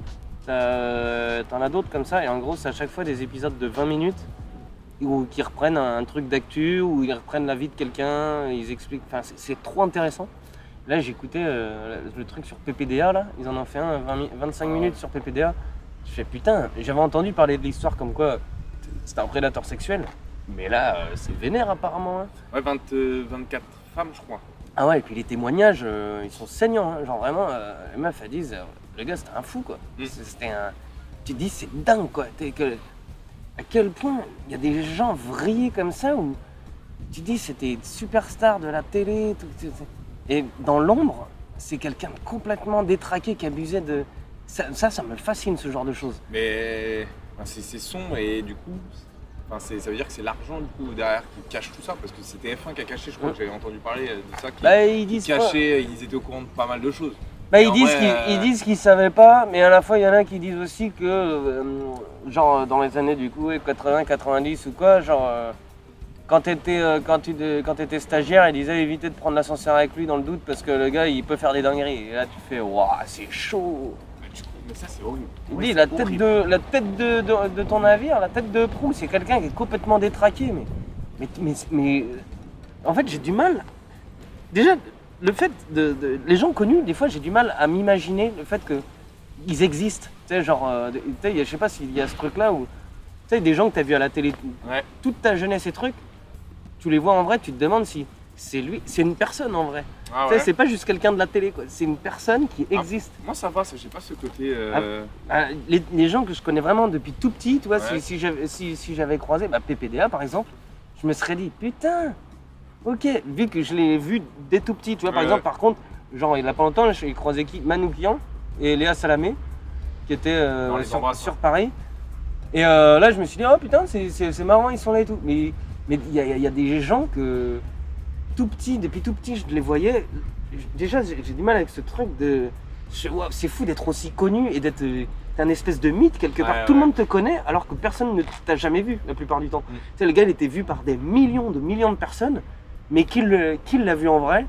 T'en as d'autres comme ça, et en gros, c'est à chaque fois des épisodes de 20 minutes où qui reprennent un truc d'actu, où ils reprennent la vie de quelqu'un, ils expliquent. Enfin, c'est trop intéressant. Là, j'écoutais le truc sur PPDA, là, ils en ont fait un 25 minutes sur PPDA. Je fais putain, j'avais entendu parler de l'histoire comme quoi c'était un prédateur sexuel, mais là, c'est vénère apparemment. Hein. Ouais, 24 femmes, je crois. Ah ouais, et puis les témoignages, ils sont saignants, hein. Genre vraiment, les meufs, elles disent, le gars, c'était un fou, quoi. C'était un... Tu te dis, c'est dingue, quoi. À quel point il y a des gens vrillés comme ça, où tu te dis, c'était une superstar de la télé, tout. Et dans l'ombre, c'est quelqu'un de complètement détraqué qui abusait de... Ça me fascine, ce genre de choses. Mais c'est sombre et du coup, ça veut dire que c'est l'argent du coup derrière qui cache tout ça, parce que c'est TF1 qui a caché, je crois que j'avais entendu parler de ça, ils disent cachaient, ils étaient au courant de pas mal de choses. Ils disent qu'ils savaient pas, mais à la fois il y en a qui disent aussi que, genre dans les années du coup 80-90 ou quoi, genre quand t'étais stagiaire, ils disaient éviter de prendre l'ascenseur avec lui dans le doute parce que le gars il peut faire des dingueries. Et là tu fais waouh, c'est chaud. Mais ça c'est horrible. Il dit la tête de ton navire, la tête de proue, c'est quelqu'un qui est complètement détraqué, mais en fait j'ai du mal. Déjà le fait les gens connus, des fois j'ai du mal à m'imaginer le fait qu'ils existent. Tu sais, genre, je sais pas s'il y a ce truc là où, tu sais, des gens que tu as vu à la télé toute ta jeunesse et trucs, tu les vois en vrai, tu te demandes si c'est lui, c'est une personne en vrai. Ah tu sais, ouais. c'est pas juste quelqu'un de la télé, quoi. C'est une personne qui existe. Moi ça va, j'ai pas ce côté. Les gens que je connais vraiment depuis tout petit, tu vois, Ouais. si j'avais croisé PPDA par exemple, je me serais dit putain, ok, vu que je l'ai vu dès tout petit, tu vois, par exemple, par contre, genre il y a pas longtemps, j'ai croisé Manoukian et Léa Salamé qui étaient sur Paris. Et là je me suis dit oh putain, c'est marrant, ils sont là et tout. Mais il y a des gens que depuis tout petit je les voyais. Déjà j'ai du mal avec ce truc de wow, c'est fou d'être aussi connu et d'être un espèce de mythe quelque part. Tout le monde te connaît alors que personne ne t'a jamais vu la plupart du temps. Tu sais, le gars il était vu par des millions de personnes, mais qui l'a vu en vrai,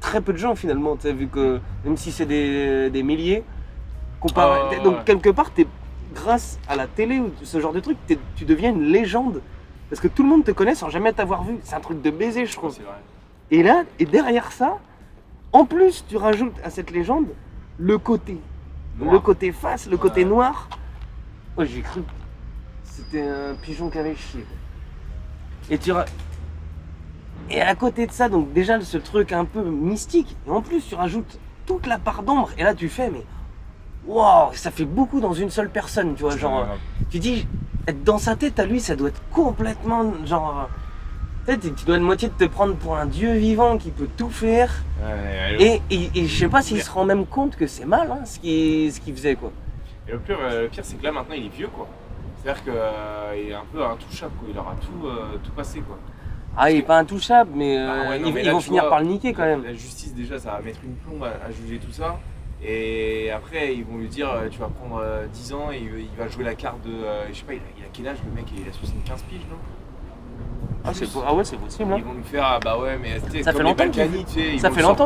très peu de gens finalement. Tu sais, vu que même si c'est des milliers, comparé, donc quelque part grâce à la télé ou ce genre de truc, tu deviens une légende. Parce que tout le monde te connaît sans jamais t'avoir vu. C'est un truc de baiser, je trouve. C'est vrai. Et là, derrière ça, en plus, tu rajoutes à cette légende le côté Noir. Le côté face, le côté noir. Oh, j'ai cru que c'était un pigeon qui avait chié. Et à côté de ça, donc déjà ce truc un peu mystique, et en plus tu rajoutes toute la part d'ombre, et là tu fais, mais waouh, ça fait beaucoup dans une seule personne, tu vois, genre, tu dis, être dans sa tête à lui, ça doit être complètement, genre, tu dois de moitié te prendre pour un dieu vivant qui peut tout faire, et je sais pas s'il se rend même compte que c'est mal, hein, ce qu'il faisait, quoi. Et le pire c'est que là maintenant il est vieux, quoi. C'est-à-dire qu'il est un peu intouchable, quoi. Il aura tout passé, quoi. Ah, il est pas intouchable, mais ils vont finir vois, par le niquer quand même. La justice, déjà, ça va mettre une plombe à juger tout ça. Et après, ils vont lui dire tu vas prendre 10 ans et il va jouer la carte de. Je sais pas, il a quel âge le mec? Il a 75 piges, non? Ah ouais, c'est possible. Hein. Ils vont lui faire ah bah ouais, mais tu sais, ça fait longtemps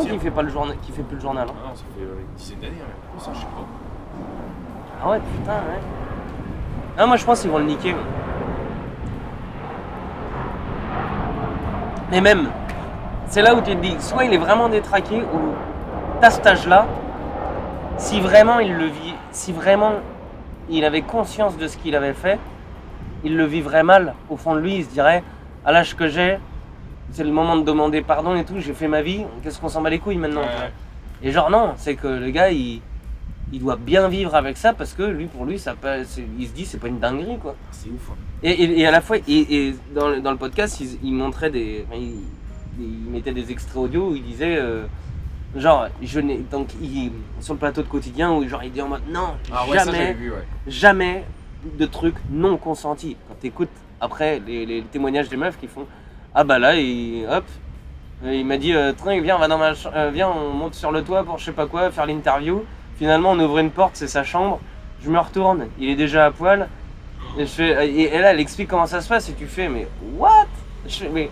qu'il fait plus le journal. Hein. Non, ça fait une dizaine d'années, même plus, je sais pas. Ah ouais, putain, ouais. Ah, moi je pense qu'ils vont le niquer. Ouais. Mais même, c'est là où tu te dis, soit il est vraiment détraqué, ou t'as cet âge-là, si vraiment il le vit, si vraiment il avait conscience de ce qu'il avait fait, il le vivrait mal. Au fond de lui, il se dirait, à l'âge que j'ai, c'est le moment de demander pardon et tout, j'ai fait ma vie, qu'est-ce qu'on s'en bat les couilles maintenant? Et genre non, c'est que le gars, il doit bien vivre avec ça parce que pour lui, il se dit, c'est pas une dinguerie, quoi. C'est ouf. Hein. Et à la fois, dans le podcast, il montrait il mettait des extraits audio où il disait, genre, sur le plateau de Quotidien, où genre il dit en mode non, jamais de trucs non consentis. Quand t'écoutes après les témoignages des meufs qui font, ah bah là, hop, il m'a dit, viens, viens, on monte sur le toit pour je sais pas quoi, faire l'interview. Finalement, on ouvre une porte, c'est sa chambre. Je me retourne, il est déjà à poil. Et là, elle explique comment ça se passe et tu fais, mais what? Mais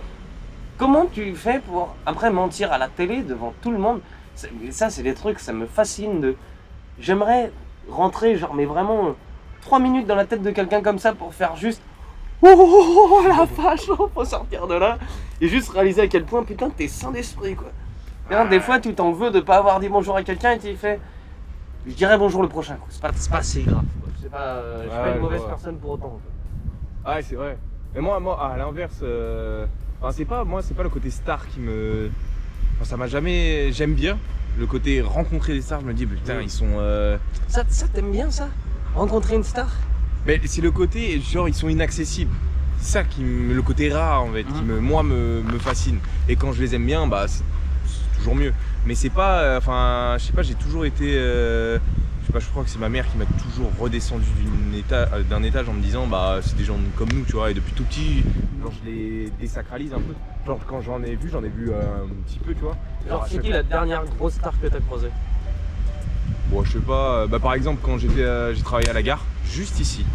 comment tu fais pour après mentir à la télé devant tout le monde? Ça, c'est des trucs, ça me fascine. J'aimerais rentrer, genre, mais vraiment 3 minutes dans la tête de quelqu'un comme ça pour faire juste oh la vache, faut sortir de là et juste réaliser à quel point putain t'es sain d'esprit quoi. Putain, des fois tu t'en veux de pas avoir dit bonjour à quelqu'un et tu fais je dirais bonjour le prochain quoi. C'est pas assez grave quoi. Je suis pas une mauvaise personne pour autant quoi. Ah ouais, c'est vrai. Mais moi à l'inverse, enfin, c'est pas le côté star qui me. Enfin, ça m'a jamais. J'aime bien le côté rencontrer des stars. Je me dis, putain, ils sont. Ça t'aimes bien ça? Rencontrer une star? Mais c'est le côté, genre, ils sont inaccessibles. C'est ça le côté rare en fait, qui me fascine. Et quand je les aime bien, bah c'est toujours mieux. Mais c'est pas. Enfin, je sais pas, j'ai toujours été. Je crois que c'est ma mère qui m'a toujours redescendu d'un étage en me disant bah c'est des gens comme nous tu vois et depuis tout petit genre je les désacralise un peu. Genre quand j'en ai vu un petit peu tu vois. Genre c'est qui la dernière grosse star que t'as croisée? Bon je sais pas, bah par exemple quand j'ai travaillé à la gare, juste ici.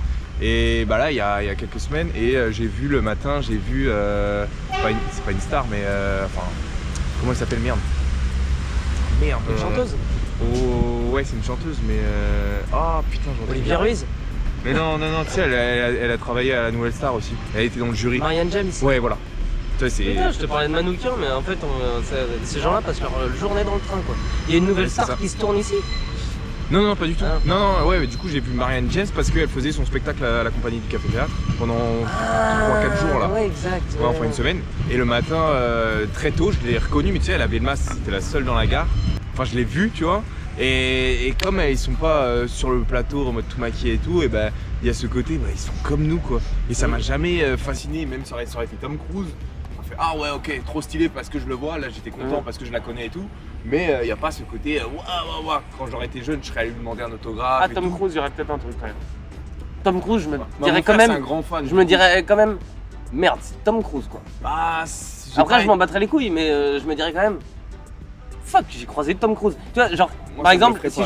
Et bah là il y a quelques semaines et j'ai vu le matin, c'est pas une star mais enfin comment elle s'appelle merde. Une chanteuse? Oh ouais c'est une chanteuse mais ah putain j'en ai Olivia Ruiz? Mais non tu sais elle a travaillé à la Nouvelle Star aussi. Elle était dans le jury. Marianne James? Ouais voilà. Putain, je te parlais de Manoukian mais en fait ces gens là passent leur journée dans le train quoi. Il y a une nouvelle star qui se tourne ici? Non pas du tout. Non ouais mais du coup j'ai vu Marianne James parce qu'elle faisait son spectacle à la compagnie du Café Théâtre pendant 3-4 jours là. Ouais exact. Ouais, enfin une semaine. Et le matin très tôt je l'ai reconnue mais tu sais elle avait le masque, c'était la seule dans la gare. Enfin je l'ai vue tu vois. Et comme ils sont pas sur le plateau en mode tout maquillé et tout, et ben il y a ce côté, ils sont comme nous quoi. Et ça m'a jamais fasciné, même ça aurait été Tom Cruise. On fait ah ouais ok trop stylé parce que je le vois, là j'étais content parce que je la connais et tout. Mais il n'y a pas ce côté waouh. Quand j'aurais été jeune, je serais allé lui demander un autographe. Ah Tom Cruise, il y aurait peut-être un truc quand même. Tom Cruise, je me dirais quand même. C'est un grand fan. Je me dirais quand même merde, c'est Tom Cruise quoi. Bah, après je m'en battrais les couilles, mais je me dirais quand même. Fuck, j'ai croisé Tom Cruise. Tu vois, genre, moi, par exemple, si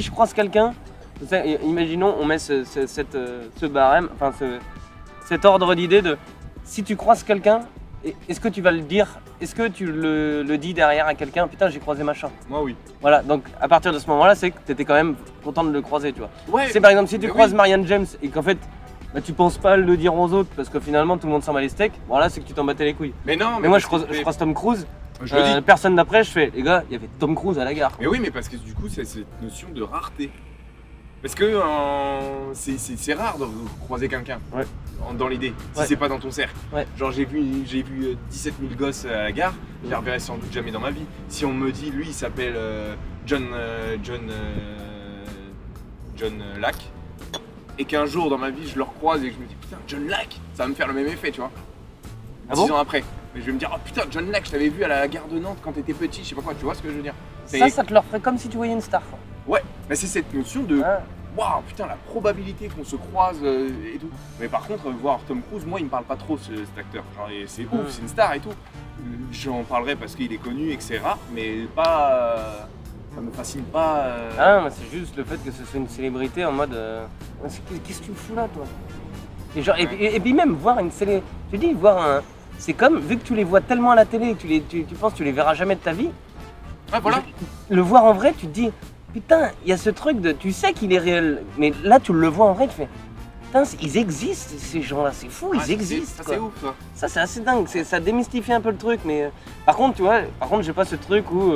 je croise quelqu'un, imaginons, on met ce barème, enfin cet ordre d'idée de si tu croises quelqu'un, est-ce que tu vas le dire, est-ce que tu le dis derrière à quelqu'un, putain, j'ai croisé machin. Moi, oui. Voilà, donc à partir de ce moment-là, c'est que t'étais quand même content de le croiser, tu vois. Ouais, c'est par exemple, si tu croises Marianne James et qu'en fait, bah, tu penses pas le dire aux autres parce que finalement tout le monde s'en bat les steaks, voilà, c'est que tu t'en battais les couilles. Mais non, mais moi je croise Tom Cruise. Personne d'après, je fais, les gars, il y avait Tom Cruise à la gare. Mais oui, mais parce que du coup, c'est cette notion de rareté. Parce que c'est rare de croiser quelqu'un dans l'idée, si c'est pas dans ton cercle. Ouais. Genre, j'ai vu 17 000 gosses à la gare, je les reverrai sans doute jamais dans ma vie. Si on me dit, lui, il s'appelle John Lack, et qu'un jour dans ma vie, je le recroise et que je me dis, putain, John Lack, ça va me faire le même effet, tu vois. 10 ans après. Mais je vais me dire, oh putain, John Lack, je t'avais vu à la gare de Nantes quand t'étais petit, je sais pas quoi, tu vois ce que je veux dire. Ça te leur ferait comme si tu voyais une star. Ouais, mais c'est cette notion de waouh, putain, la probabilité qu'on se croise et tout. Mais par contre, voir Tom Cruise, moi, il me parle pas trop cet acteur. Genre, c'est ouf, c'est une star et tout. J'en parlerai parce qu'il est connu et que c'est rare, mais pas. Ça me fascine pas. Ah non, c'est juste le fait que ce soit une célébrité en mode. Qu'est-ce que tu fous là, toi? Et, genre, et puis même voir une célébrité. Tu dis, voir un. C'est comme, vu que tu les vois tellement à la télé, que tu penses que tu les verras jamais de ta vie. Ouais, voilà. Le voir en vrai, tu te dis, putain, il y a ce truc de, tu sais qu'il est réel, mais là tu le vois en vrai, tu fais, putain, ils existent ces gens-là, c'est fou, ils existent. Ça c'est ouf, ça. Ça c'est assez dingue, ça démystifie un peu le truc, mais par contre, tu vois, j'ai pas ce truc où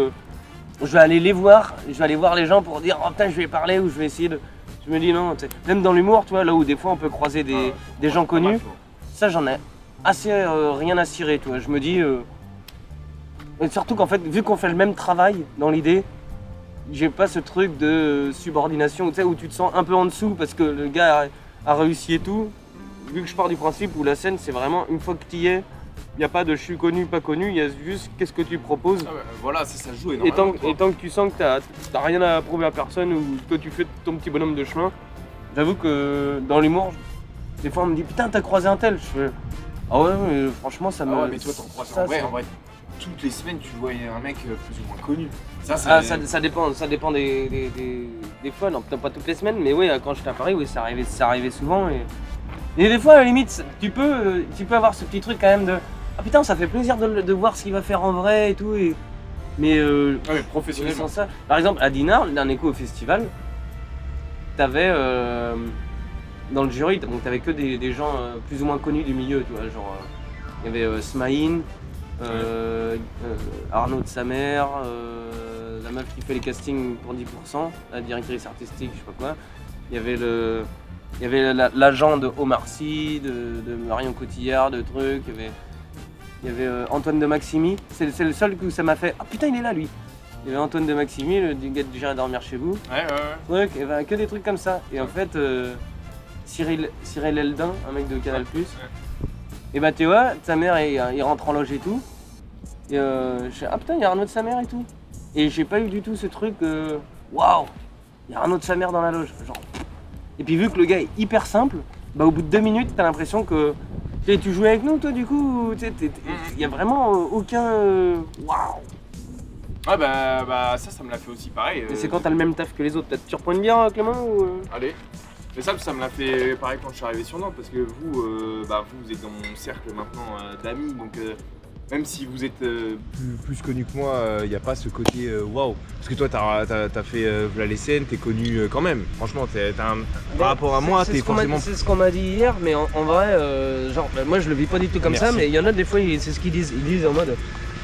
je vais aller les voir, les gens pour dire, oh putain, je vais parler ou je vais essayer de. Je me dis non, même dans l'humour, tu vois, là où des fois on peut croiser des gens connus, ça j'en ai assez rien à cirer, tu vois. Je me dis, et surtout qu'en fait, vu qu'on fait le même travail dans l'idée, j'ai pas ce truc de subordination, tu sais, où tu te sens un peu en dessous parce que le gars a réussi et tout. Vu que je pars du principe où la scène, c'est vraiment une fois que tu y es, il n'y a pas de je suis connu, pas connu, il y a juste qu'est-ce que tu proposes. Voilà, ça joue énormément. Et tant que tu sens que t'as rien à prouver à personne ou que tu fais ton petit bonhomme de chemin, j'avoue que dans l'humour, des fois on me dit putain, t'as croisé un tel. Je fais ah ouais, mais franchement, ça me. Ah ouais, mais toi, t'en croises en vrai. Toutes les semaines, tu vois un mec plus ou moins connu. Ça dépend des fois, non, peut-être pas toutes les semaines, mais oui, quand j'étais à Paris, oui, ça arrivait souvent. Et des fois, à la limite, tu peux avoir ce petit truc quand même de ah putain, ça fait plaisir de voir ce qu'il va faire en vrai et tout. Mais professionnellement. sans ça. Par exemple, à Dinard, le dernier coup au festival, t'avais dans le jury, donc t'avais que des gens plus ou moins connus du milieu, tu vois, genre il y avait Smaïn, Arnaud de sa mère, la meuf qui fait les castings pour 10%, la directrice artistique, je sais pas quoi. Il y avait l'agent de Omar Sy, de Marion Cotillard, de trucs. Il y avait Antoine de Maximi. C'est le seul où ça m'a fait. Ah putain, il est là lui. Il y avait Antoine de Maximi, le gars de J'irai dormir chez vous. Ouais. Truc, et ben, que des trucs comme ça. Et en fait, Cyril Eldin, un mec de Canal+. Et bah tu vois, sa mère il rentre en loge et tout. Et je fais ah putain, il y a Arnaud de sa mère et tout. Et j'ai pas eu du tout ce truc waouh, il y a Arnaud de sa mère dans la loge. Genre. Et puis vu que le gars est hyper simple, bah au bout de 2 minutes t'as l'impression que tu jouais avec nous toi du coup, il y a vraiment aucun waouh. Ah bah ça me l'a fait aussi pareil. Et c'est quand t'as le même taf que les autres, peut-être tu reprends une bière Clément ou Allez. Mais ça me l'a fait pareil quand je suis arrivé sur Nantes parce que vous, vous êtes dans mon cercle maintenant d'amis, donc même si vous êtes plus connu que moi, il n'y a pas ce côté waouh. Parce que toi, t'as fait V'là les scènes, t'es connu quand même. Franchement, par rapport à moi, t'es forcément. C'est ce qu'on m'a dit hier, mais en vrai, moi je le vis pas du tout comme ça, mais il y en a des fois, c'est ce qu'ils disent. Ils disent en mode.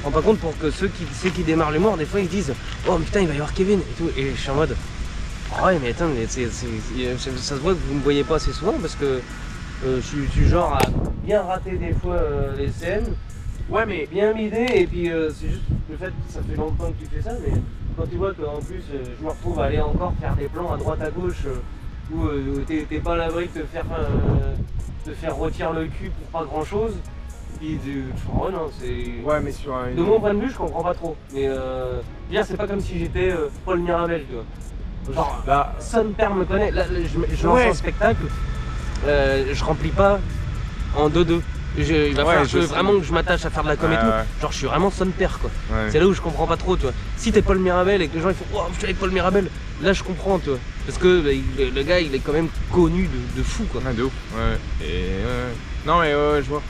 Rends pas compte pour que ceux qui démarrent l'humour, des fois ils disent oh putain, il va y avoir Kevin et tout. Et je suis en mode. Oh ouais, mais attends, ça se voit que vous me voyez pas assez souvent parce que je suis genre à bien rater des fois les scènes. Ouais, mais bien m'idée, et puis c'est juste le fait que ça fait longtemps que tu fais ça, mais quand tu vois qu'en plus je me retrouve à aller encore faire des plans à droite à gauche où t'es pas à l'abri de te faire retirer le cul pour pas grand chose, puis oh non, c'est. Ouais, mais sur un. De mon point de vue, je comprends pas trop, mais bien, c'est pas comme si j'étais Paul Mirabel, tu vois. Genre, Son Père me connaît, là, je lance un spectacle, je remplis pas en 2-2. Il va falloir vraiment que je m'attache à faire de la com et tout. Genre je suis vraiment son père quoi. Ouais. C'est là où je comprends pas trop, tu vois. Si t'es Paul Mirabel et que les gens ils font oh je suis avec Paul Mirabel, là je comprends, tu vois. Parce que le gars il est quand même connu de fou quoi. De ouf. Ouais. Non mais je vois.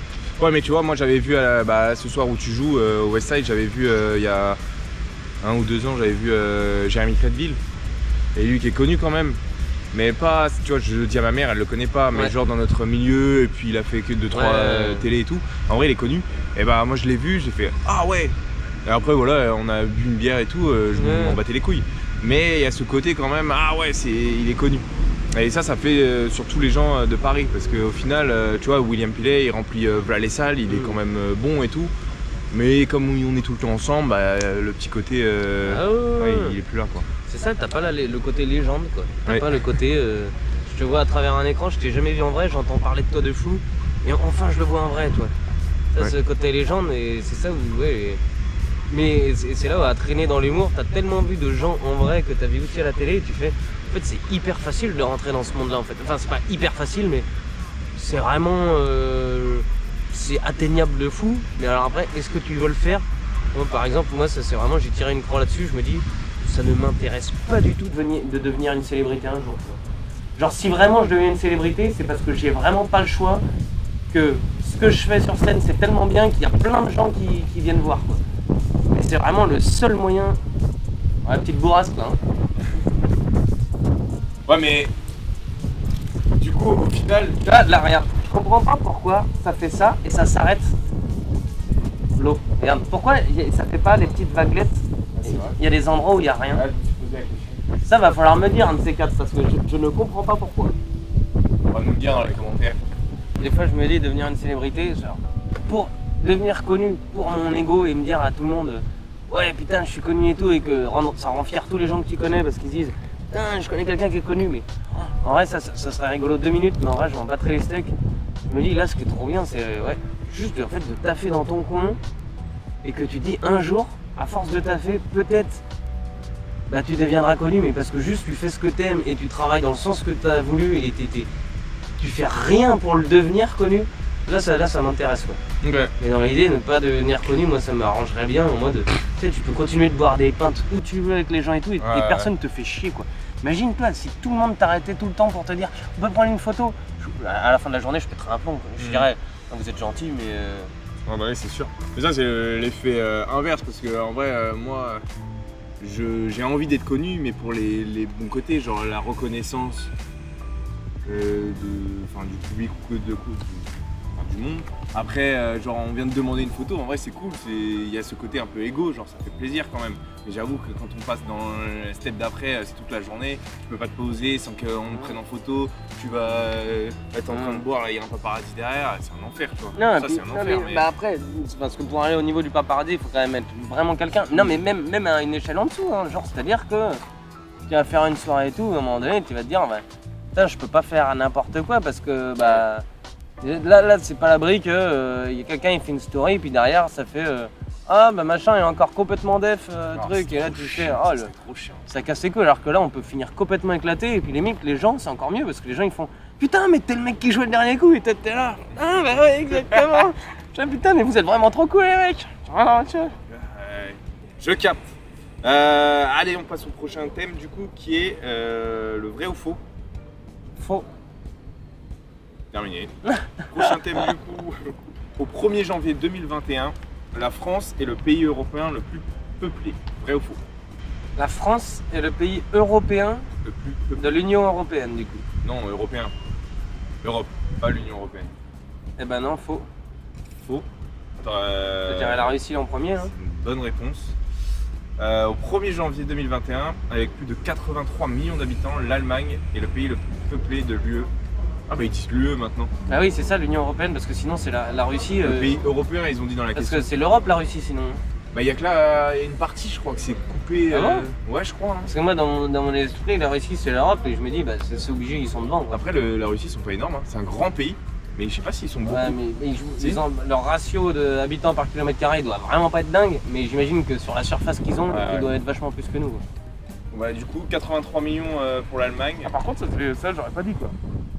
Ouais mais tu vois, moi j'avais vu ce soir où tu joues au Westside, j'avais vu il y a 1 ou 2 ans, j'avais vu Jérémy Crédville. Et lui qui est connu quand même. Mais pas, tu vois, je le dis à ma mère, elle le connaît pas, mais genre dans notre milieu, et puis il a fait que 2-3 télé et tout. En vrai, il est connu. Et bah, moi je l'ai vu, j'ai fait ah ouais. Et après, voilà, on a bu une bière et tout, je m'en battais les couilles. Mais il y a ce côté quand même, ah ouais, il est connu. Et ça fait sur tous les gens de Paris, parce qu'au final, tu vois, William Pilet, il remplit V'là les salles, il est quand même bon et tout. Mais comme on est tout le temps ensemble, le petit côté, il est plus là quoi. C'est ça, t'as pas le côté légende quoi. T'as pas le côté je te vois à travers un écran, je t'ai jamais vu en vrai, j'entends parler de toi de fou et enfin je le vois en vrai toi. Ça c'est le côté légende et c'est ça où mais c'est là où à traîner dans l'humour, t'as tellement vu de gens en vrai que t'as vu aussi à la télé et tu fais en fait c'est hyper facile de rentrer dans ce monde là en fait. Enfin c'est pas hyper facile mais c'est vraiment c'est atteignable de fou. Mais alors après est-ce que tu veux le faire? Moi par exemple moi ça c'est vraiment j'ai tiré une croix là-dessus, je me dis ça ne m'intéresse pas du tout de devenir une célébrité un jour. Genre si vraiment je deviens une célébrité, c'est parce que j'ai vraiment pas le choix, que ce que je fais sur scène c'est tellement bien qu'il y a plein de gens qui viennent voir quoi. Et c'est vraiment le seul moyen. La petite bourrasque là. Ouais mais du coup au final. Là regarde, je comprends pas pourquoi ça fait ça et ça s'arrête. L'eau. Regarde, pourquoi ça fait pas les petites vaguelettes? Il y a des endroits où il n'y a rien. Ça va falloir me dire un de ces quatre parce que je ne comprends pas pourquoi. On va nous le dire dans les commentaires. Des fois je me dis devenir une célébrité, genre pour devenir connu pour mon ego et me dire à tout le monde ouais putain je suis connu et tout et que ça rend fier tous les gens que tu connais parce qu'ils disent putain je connais quelqu'un qui est connu mais en vrai ça serait rigolo 2 minutes mais en vrai je m'en battrais les steaks. Je me dis là ce qui est trop bien c'est juste en fait de taffer dans ton coin et que tu dis un jour à force de taffer, peut-être tu deviendras connu, mais parce que juste tu fais ce que t'aimes et tu travailles dans le sens que t'as voulu et tu fais rien pour le devenir connu, là ça m'intéresse quoi. Okay. Mais dans l'idée de ne pas devenir connu, moi ça m'arrangerait bien en mode, tu sais, tu peux continuer de boire des pintes où tu veux avec les gens et tout, et personne te fait chier quoi. Imagine-toi si tout le monde t'arrêtait tout le temps pour te dire on peut prendre une photo, à la fin de la journée je pèterais un plomb quoi. Je dirais vous êtes gentil mais... Ah bah oui c'est sûr. Mais ça c'est l'effet inverse parce que en vrai moi j'ai envie d'être connu, mais pour les bons côtés, genre la reconnaissance du public ou du monde. Après, genre on vient de demander une photo, en vrai c'est cool, il y a ce côté un peu égo, genre ça fait plaisir quand même. Mais j'avoue que quand on passe dans le step d'après, c'est toute la journée, tu peux pas te poser sans qu'on te prenne en photo, tu vas être en train de boire, il y a un paparazzi derrière, c'est un enfer, tu vois. Non, Ça puis, c'est un enfer. bah après, c'est parce que pour aller au niveau du paparazzi, il faut quand même être vraiment quelqu'un. Non, mais même à une échelle en dessous, hein, genre c'est-à-dire que tu vas faire une soirée et tout, à un moment donné, tu vas te dire, bah, putain, je peux pas faire n'importe quoi parce que bah. Là c'est pas l'abri que y a quelqu'un il fait une story puis derrière ça fait ah bah machin est encore complètement def truc et là tu fais oh c'est trop chiant. ça casse les couilles alors que là on peut finir complètement éclaté et puis les gens c'est encore mieux parce que les gens ils font putain mais t'es le mec qui jouait le dernier coup et toi t'es là ah bah ouais exactement putain mais vous êtes vraiment trop cool les mecs ah, tiens. Je capte. Allez on passe au prochain thème du coup qui est le vrai ou faux. Faux. Terminé. Prochain thème du coup, au 1er janvier 2021, la France est le pays européen le plus peuplé. Vrai ou faux? La France est le pays européen Le plus peuplé. de l'Union Européenne du coup. Non, européen. Europe, pas l'Union Européenne. Eh ben non, faux. Faux. Je dirais la Russie en premier. Hein. C'est une bonne réponse. Au 1er janvier 2021, avec plus de 83 millions d'habitants, l'Allemagne est le pays le plus peuplé de l'UE. Ah bah ils disent l'UE maintenant. Ah oui, c'est ça l'Union Européenne parce que sinon c'est la Russie. Le pays européen, ils ont dit dans la Parce question. que c'est l'Europe la Russie sinon. Bah il y a que là, il y a une partie je crois que c'est coupé. Ah bon ouais je crois. Hein. Parce que moi dans mon esprit la Russie c'est l'Europe et je me dis bah c'est obligé ils sont devant. Quoi. Après la Russie ils sont pas énormes, hein. C'est un grand pays, mais je sais pas s'ils sont beaucoup. Ouais, mais leur ratio d'habitants par kilomètre carré doit vraiment pas être dingue, mais j'imagine que sur la surface qu'ils ont, ils doivent être vachement plus que nous. Quoi. Ouais du coup 83 millions pour l'Allemagne. Ah, par contre ça j'aurais pas dit quoi.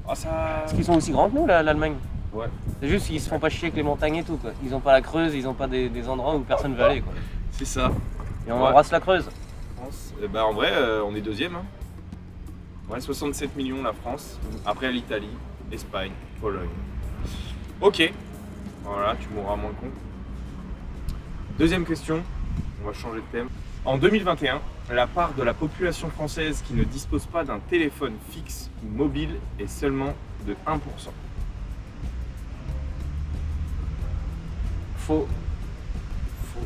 Ah ça. Parce qu'ils sont aussi grands que nous l'Allemagne. Ouais. C'est juste qu'ils se font pas chier avec les montagnes et tout quoi. Ils ont pas la Creuse, ils ont pas des endroits où personne veut aller quoi. C'est ça. Et on embrasse la Creuse. France. Bah en vrai on est deuxième. Hein. Ouais 67 millions la France. Après l'Italie, l'Espagne, Pologne. Ok. Voilà, tu mourras moins con. Deuxième question. On va changer de thème. En 2021, la part de la population française qui ne dispose pas d'un téléphone fixe ou mobile est seulement de 1%. Faux. Faux.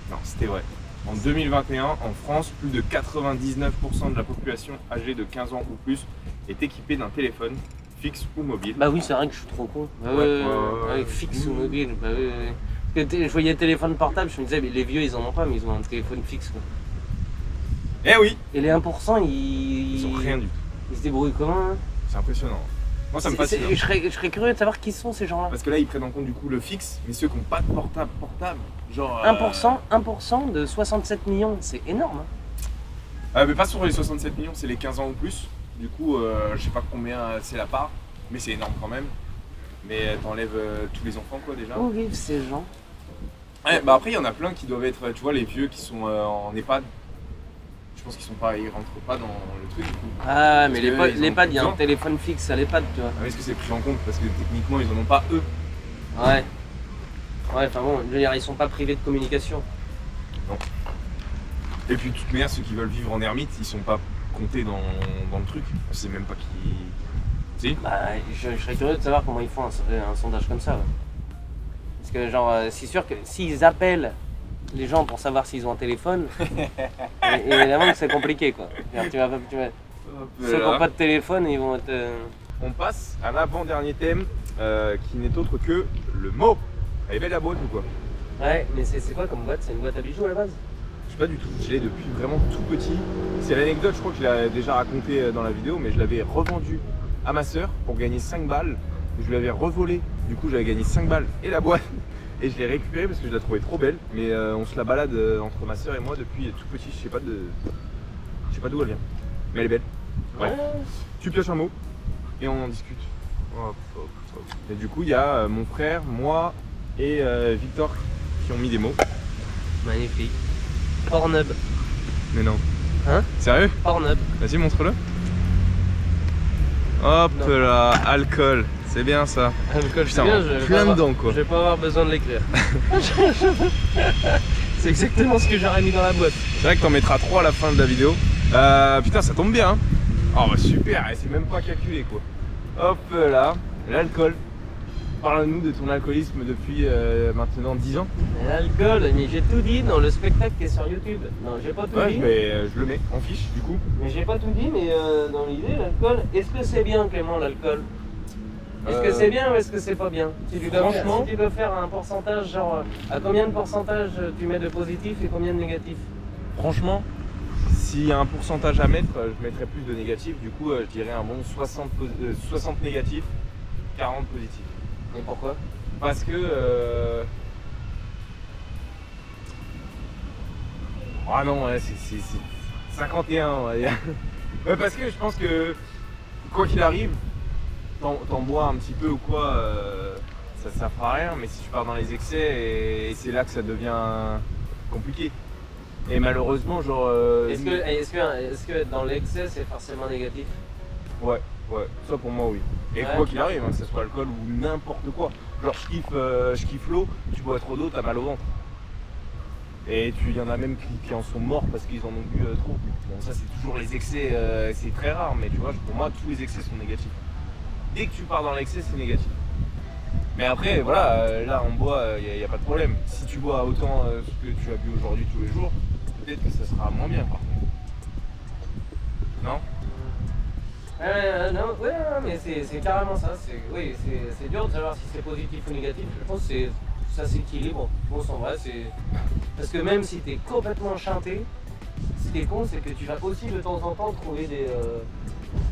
Non, c'était vrai. En 2021, en France, plus de 99% de la population âgée de 15 ans ou plus est équipée d'un téléphone fixe ou mobile. Bah oui, c'est vrai que je suis trop con. Fixe ou mobile. Bah oui. Parce que je voyais téléphone portable, je me disais, mais les vieux ils en ont pas, mais ils ont un téléphone fixe. Quoi. Eh oui. Et les 1%, ils ont rien du tout. Ils se débrouillent comment hein. C'est impressionnant. Moi ça me fascine. Je serais curieux de savoir qui sont ces gens-là. Parce que là ils prennent en compte du coup le fixe, mais ceux qui n'ont pas de portable, genre... 1% de 67 millions, c'est énorme. Hein. Mais pas sur les 67 millions, c'est les 15 ans ou plus. Du coup, je sais pas combien c'est la part, mais c'est énorme quand même. Mais t'enlèves tous les enfants quoi déjà. Où vivent ces gens? Ouais, bah après il y en a plein qui doivent être, tu vois, les vieux qui sont en EHPAD. Je pense qu'ils sont pas, ils rentrent pas dans le truc du coup. Ah mais l'EHPAD, il y a un besoin. téléphone fixe à l'EHPAD, tu vois. Ah, est-ce que c'est pris en compte parce que techniquement ils en ont pas eux? Ouais. Ouais, enfin bon, je veux dire, ils sont pas privés de communication. Non. Et puis de toute manière, ceux qui veulent vivre en ermite, ils sont pas comptés dans le truc. On sait même pas qui. Si? Bah, je serais curieux de savoir comment ils font un sondage comme ça. Ouais. Parce que genre, c'est sûr que s'ils appellent les gens pour savoir s'ils ont un téléphone, évidemment que c'est compliqué quoi. Tu vas ceux qui n'ont pas de téléphone, ils vont être... On passe à l'avant-dernier thème qui n'est autre que le mot. Elle est belle la boîte ou quoi? Ouais, mais c'est quoi comme boîte? C'est une boîte à bijoux à la base? Je sais pas du tout, je l'ai depuis vraiment tout petit. C'est l'anecdote, je crois que je l'ai déjà raconté dans la vidéo, mais je l'avais revendu à ma soeur pour gagner 5 balles. Je lui avais revolé, du coup j'avais gagné 5 balles et la boîte. Et je l'ai récupérée parce que je la trouvais trop belle. Mais on se la balade entre ma soeur et moi depuis tout petit, je sais pas d'où elle vient. Mais elle est belle. Ouais. Tu pioches un mot et on en discute. Hop, hop, hop. Et du coup il y a mon frère, moi et Victor qui ont mis des mots. Magnifique. Pornhub. Mais non. Hein? Sérieux? Pornhub. Vas-y, montre-le. Hop Non. là, alcool. C'est bien ça. Alcool, Putain, c'est bien, plein dedans quoi. Je vais pas avoir besoin de l'écrire. C'est exactement ce que j'aurais mis dans la boîte. C'est vrai que t'en mettras 3 à la fin de la vidéo. Putain, ça tombe bien. Hein. Oh bah super, c'est même pas calculé quoi. Hop là, l'alcool. Parle-nous de ton alcoolisme depuis maintenant 10 ans. L'alcool, mais j'ai tout dit dans le spectacle qui est sur YouTube. Non, j'ai pas tout Ouais, dit. mais je le mets en fiche du coup. Mais j'ai pas tout dit, mais dans l'idée, l'alcool, est-ce que c'est bien, Clément, l'alcool? Est-ce que c'est bien ou est-ce que c'est pas bien? Si tu dois faire un pourcentage, genre, à combien de pourcentage tu mets de positif et combien de négatif? Franchement, s'il y a un pourcentage à mettre, je mettrais plus de négatif. Du coup, je dirais un bon 60 négatifs, 40 positifs. Et pourquoi? Parce que... Ah non, ouais, c'est 51, on va dire. Ouais, parce que je pense que, quoi qu'il arrive, t'en bois un petit peu ou quoi, ça fera rien. Mais si tu pars dans les excès, et c'est là que ça devient compliqué. Et malheureusement, genre... Est-ce que dans l'excès, c'est forcément négatif? Ouais, ça pour moi oui. Et Ouais. quoi qu'il arrive, hein, que ce soit alcool ou n'importe quoi. Genre je kiffe l'eau, tu bois trop d'eau, t'as mal au ventre. Et il y en a même qui en sont morts parce qu'ils en ont bu trop. Bon ça c'est toujours les excès, c'est très rare, mais tu vois, pour moi tous les excès sont négatifs. Dès que tu pars dans l'excès, c'est négatif. Mais après, voilà, là on boit, il n'y a pas de problème. Si tu bois autant ce que tu as bu aujourd'hui tous les jours, peut-être que ça sera moins bien par contre. Non? Non, mais c'est carrément ça. C'est dur de savoir si c'est positif ou négatif. Je pense que ça s'équilibre. Bon sang, vrai, c'est. Parce que même si t'es complètement chanté, ce qui est con, c'est que tu vas aussi de temps en temps trouver des.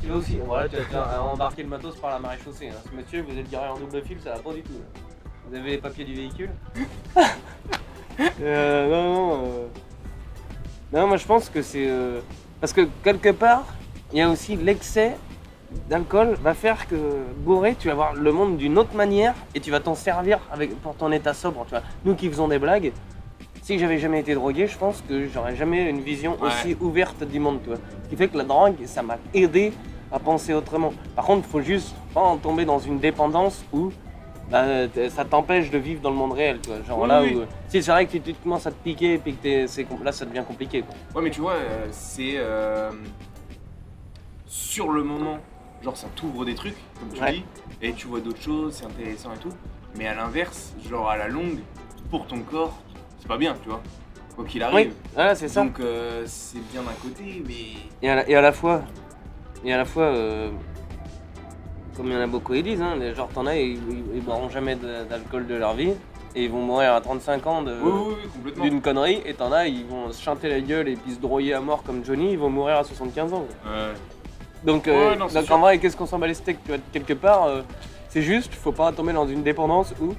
Tu vas aussi. Voilà, tu vas embarquer le matos par la maréchaussée. Hein. Monsieur, vous êtes garé en double fil, ça va pas du tout. Là. Vous avez les papiers du véhicule? Non, moi je pense que c'est. Parce que quelque part, il y a aussi l'excès d'alcool va faire que bourré, tu vas voir le monde d'une autre manière et tu vas t'en servir pour ton état sobre. Tu vois. Nous qui faisons des blagues, si j'avais jamais été drogué, je pense que j'aurais jamais une vision aussi ouverte du monde. Tu vois. Ce qui fait que la drogue, ça m'a aidé à penser autrement. Par contre, il faut juste pas en tomber dans une dépendance où ça t'empêche de vivre dans le monde réel. Tu vois. Genre là où si c'est vrai que tu commences à te piquer et puis que là ça devient compliqué. Quoi. Ouais, mais tu vois, c'est sur le moment, genre ça t'ouvre des trucs, comme tu dis, et tu vois d'autres choses, c'est intéressant et tout. Mais à l'inverse, genre à la longue, pour ton corps, c'est pas bien, tu vois. Quoi qu'il arrive. Oui, voilà, c'est ça. Donc c'est bien d'un côté, mais. Et à la fois, comme il y en a beaucoup qui disent, hein, genre t'en as, ils boiront jamais d'alcool de leur vie et ils vont mourir à 35 ans complètement. d'une connerie, et t'en as, ils vont se chanter la gueule et puis se droyer à mort comme Johnny, ils vont mourir à 75 ans. Ouais. Donc en vrai, qu'est-ce qu'on s'en bat les steaks, tu vois, quelque part, c'est juste, faut pas tomber dans une dépendance où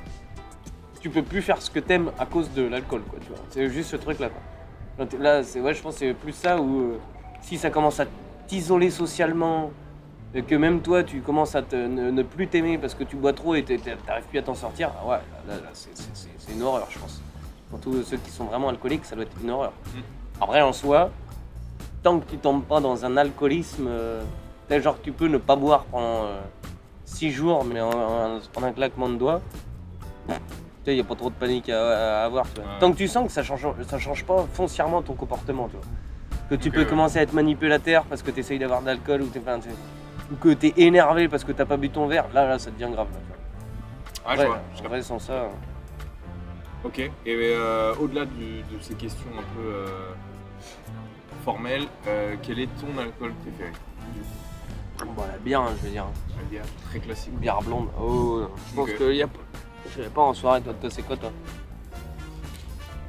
tu peux plus faire ce que t'aimes à cause de l'alcool, quoi, tu vois. C'est juste ce truc-là, quoi. Là, je pense que c'est plus ça où si ça commence à t'isoler socialement, que même toi tu commences à ne plus t'aimer parce que tu bois trop et t'arrives plus à t'en sortir, ouais, là c'est une horreur, je pense. Pour tous ceux qui sont vraiment alcooliques, ça doit être une horreur. Après, en soi, tant que tu tombes pas dans un alcoolisme, genre tu peux ne pas boire pendant 6 jours, mais en un claquement de doigts, il n'y a pas trop de panique à avoir. Tu vois. Tant que tu sens que ça change pas foncièrement ton comportement, tu vois. Que tu peux commencer à être manipulateur parce que tu essayes d'avoir de l'alcool ou que tu es énervé parce que tu n'as pas bu ton verre, là ça devient grave. Là, je vois. En vrai, sans ça. Ok, et au-delà de ces questions un peu formelles, quel est ton alcool préféré? Bon, la bière, hein, je veux dire. La bière, très classique. Une bière blonde. Oh, je pense qu'il y a. Je sais pas en soirée, toi c'est quoi toi?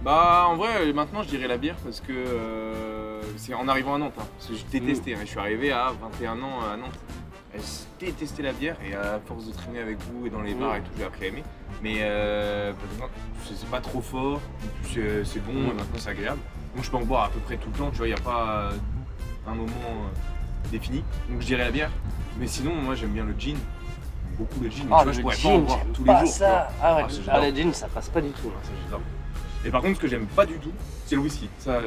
Bah en vrai maintenant je dirais la bière parce que c'est en arrivant à Nantes, hein, parce que j'ai détesté, je suis arrivé à 21 ans à Nantes. J'ai détesté la bière et à force de traîner avec vous et dans les bars et tout, j'ai appris à aimer. Mais c'est pas trop fort, c'est bon et maintenant c'est agréable. Donc je peux en boire à peu près tout le temps, tu vois, il n'y a pas un moment défini. Donc je dirais la bière. Mais sinon moi j'aime bien le gin. Beaucoup le gin, mais tu vois, je pourrais pas en boire tous les jours. Ça. Ah ouais, le gin ça passe pas du tout. Ça j'adore. Et par contre ce que j'aime pas du tout, c'est le whisky. Ça,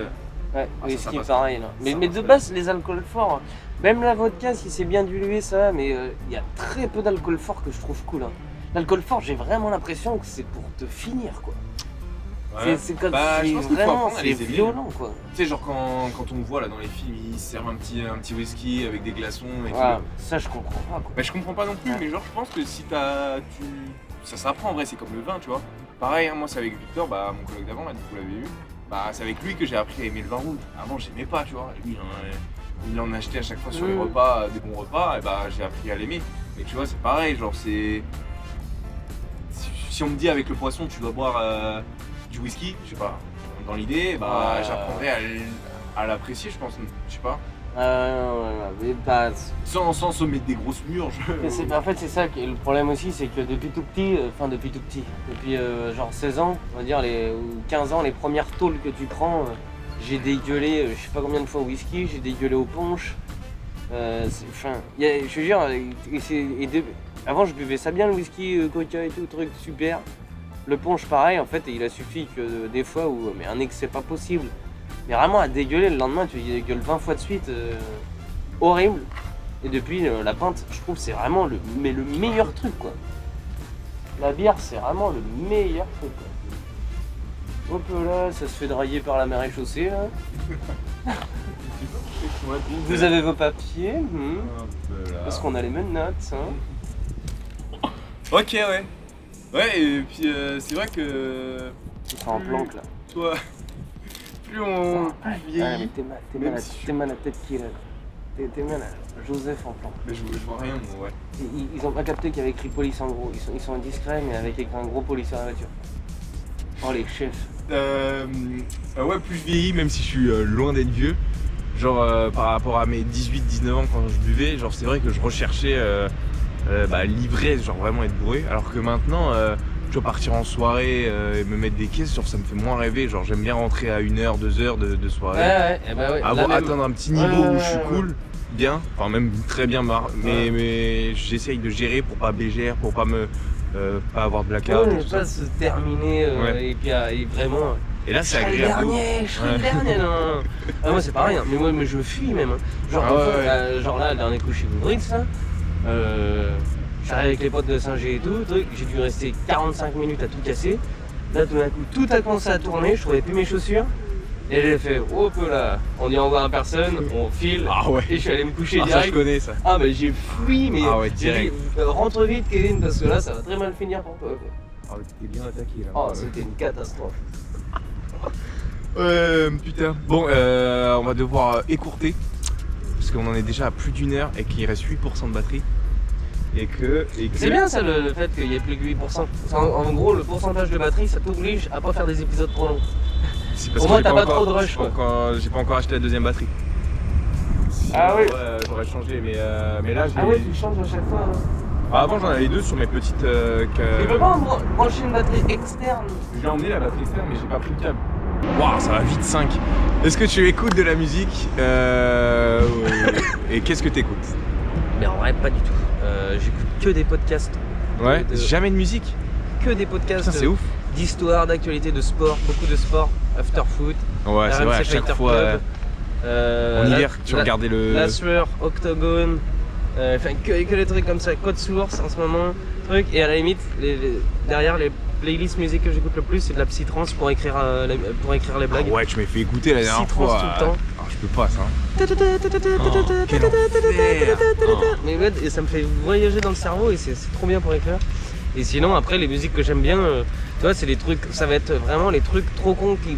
ouais, whisky pareil là. Mais de base les alcools forts, même la vodka si c'est bien dilué ça, mais il y a très peu d'alcool fort que je trouve cool. Hein. L'alcool fort, j'ai vraiment l'impression que c'est pour te finir quoi. Ouais. C'est comme Bah, je c'est pense qu'il faut vraiment apprendre à c'est les aimer. violent quoi. Tu sais, genre quand on voit là dans les films, ils servent un petit whisky avec des glaçons et tout. Ouais, ça je comprends pas quoi. Bah, je comprends pas non plus, mais genre, je pense que si ça s'apprend en vrai, c'est comme le vin, tu vois. Pareil, hein, moi c'est avec Victor, bah, mon collègue d'avant, là, vous l'avez vu. Bah, c'est avec lui que j'ai appris à aimer le vin rouge. Avant, j'aimais pas, tu vois. Et lui, il en achetait à chaque fois sur les repas, des bons repas, et bah, j'ai appris à l'aimer. Mais tu vois, c'est pareil, genre, c'est. Si on me dit avec le poisson, tu dois boire du whisky, je sais pas, dans l'idée, bah, j'apprendrai à l'apprécier, je pense, je sais pas. Mais bah, Sans se mettre des grosses murges. en fait c'est ça, le problème aussi c'est que depuis tout petit, depuis genre 16 ans, on va dire, ou 15 ans, les premières tôles que tu prends, j'ai dégueulé je sais pas combien de fois au whisky, j'ai dégueulé au punch. Je veux dire, avant je buvais ça bien le whisky, coca et tout, truc super. Le punch pareil, en fait, il a suffi que des fois où mais un excès pas possible. Mais vraiment à dégueuler le lendemain, tu dégueules 20 fois de suite, horrible. Et depuis la pinte, je trouve c'est vraiment le meilleur truc quoi. La bière c'est vraiment le meilleur truc quoi. Hop là, ça se fait draguer par la mer échaussée là. Vous avez vos papiers, parce qu'on a les mêmes notes. Hein. Ok, ouais. Ouais, et puis c'est vrai que. C'est en planque là. Toi, plus on vieillit. T'es mal à tête qui est là. T'es mal à Joseph en planque. Mais je vois rien, moi, ouais. Ils ont pas capté qu'il y avait écrit police en gros. Ils sont discrets, mais avec écrit un gros police sur la voiture. Oh les chefs. Ouais, plus je vieillis, même si je suis loin d'être vieux, genre par rapport à mes 18-19 ans quand je buvais, genre c'est vrai que je recherchais l'ivresse, genre vraiment être bourré, alors que maintenant, tu vois, partir en soirée et me mettre des caisses, genre ça me fait moins rêver, genre j'aime bien rentrer à 1h, 2h de soirée, Ouais. atteindre un petit niveau où je suis cool, bien, enfin même très bien, mais j'essaye de gérer pour pas bégère, pour pas me pas avoir de blackout. Ouais, pas se terminer et puis et vraiment. Et là c'est agréable. Je serai le dernier, non. Ah, moi c'est pareil, hein. mais moi je fuis même. Hein. Genre là, le dernier coup chez Goodrix, là, je suis arrivé avec les potes de Saint-Gé et tout, j'ai dû rester 45 minutes à tout casser. Là tout d'un coup tout a commencé à tourner, je trouvais plus mes chaussures. Et j'ai fait hop là, on dit au revoir à personne, on file, et je suis allé me coucher direct. Ça je connais ça. Ah bah j'ai fui, mais direct. Rentre vite Kevin parce que là ça va très mal finir pour toi. Ah t'es bien attaqué là. Oh c'était une catastrophe. Putain. Bon, on va devoir écourter parce qu'on en est déjà à plus d'1 heure et qu'il reste 8% de batterie. Et que... C'est bien ça le fait qu'il n'y ait plus que 8%. En gros, le pourcentage de batterie ça t'oblige à pas faire des épisodes trop longs. Au moins t'as pas trop de rush quoi. J'ai pas encore acheté la deuxième batterie. Ah oui. J'aurais changé, mais là j'ai. Ah ouais, tu changes à chaque fois. Hein. Avant j'en avais 2 sur mes petites. Tu peux pas brancher une batterie externe. J'ai emmené la batterie externe, mais j'ai pas pris le câble. Waouh, ça va vite 5. Est-ce que tu écoutes de la musique et qu'est-ce que tu écoutes? Mais en vrai, pas du tout. J'écoute que des podcasts. Ouais, jamais de musique? Que des podcasts. Putain, c'est ouf. D'histoire, d'actualité, de sport, beaucoup de sport, after foot. Ouais, c'est vrai, à chaque fois. En hiver, tu regardais le. La sueur, Octogone. Enfin, que des trucs comme ça, Code Source en ce moment. Et à la limite, derrière les playlists musique que j'écoute le plus, c'est de la psytrance pour écrire les blagues. Ah ouais, tu m'as fait écouter la dernière fois. Psytrance tout le temps. Ah, je peux pas ça. Mais ouais, et ça me fait voyager dans le cerveau et c'est trop bien pour écrire. Et sinon, après, les musiques que j'aime bien, tu vois, c'est les trucs, ça va être vraiment les trucs trop cons qui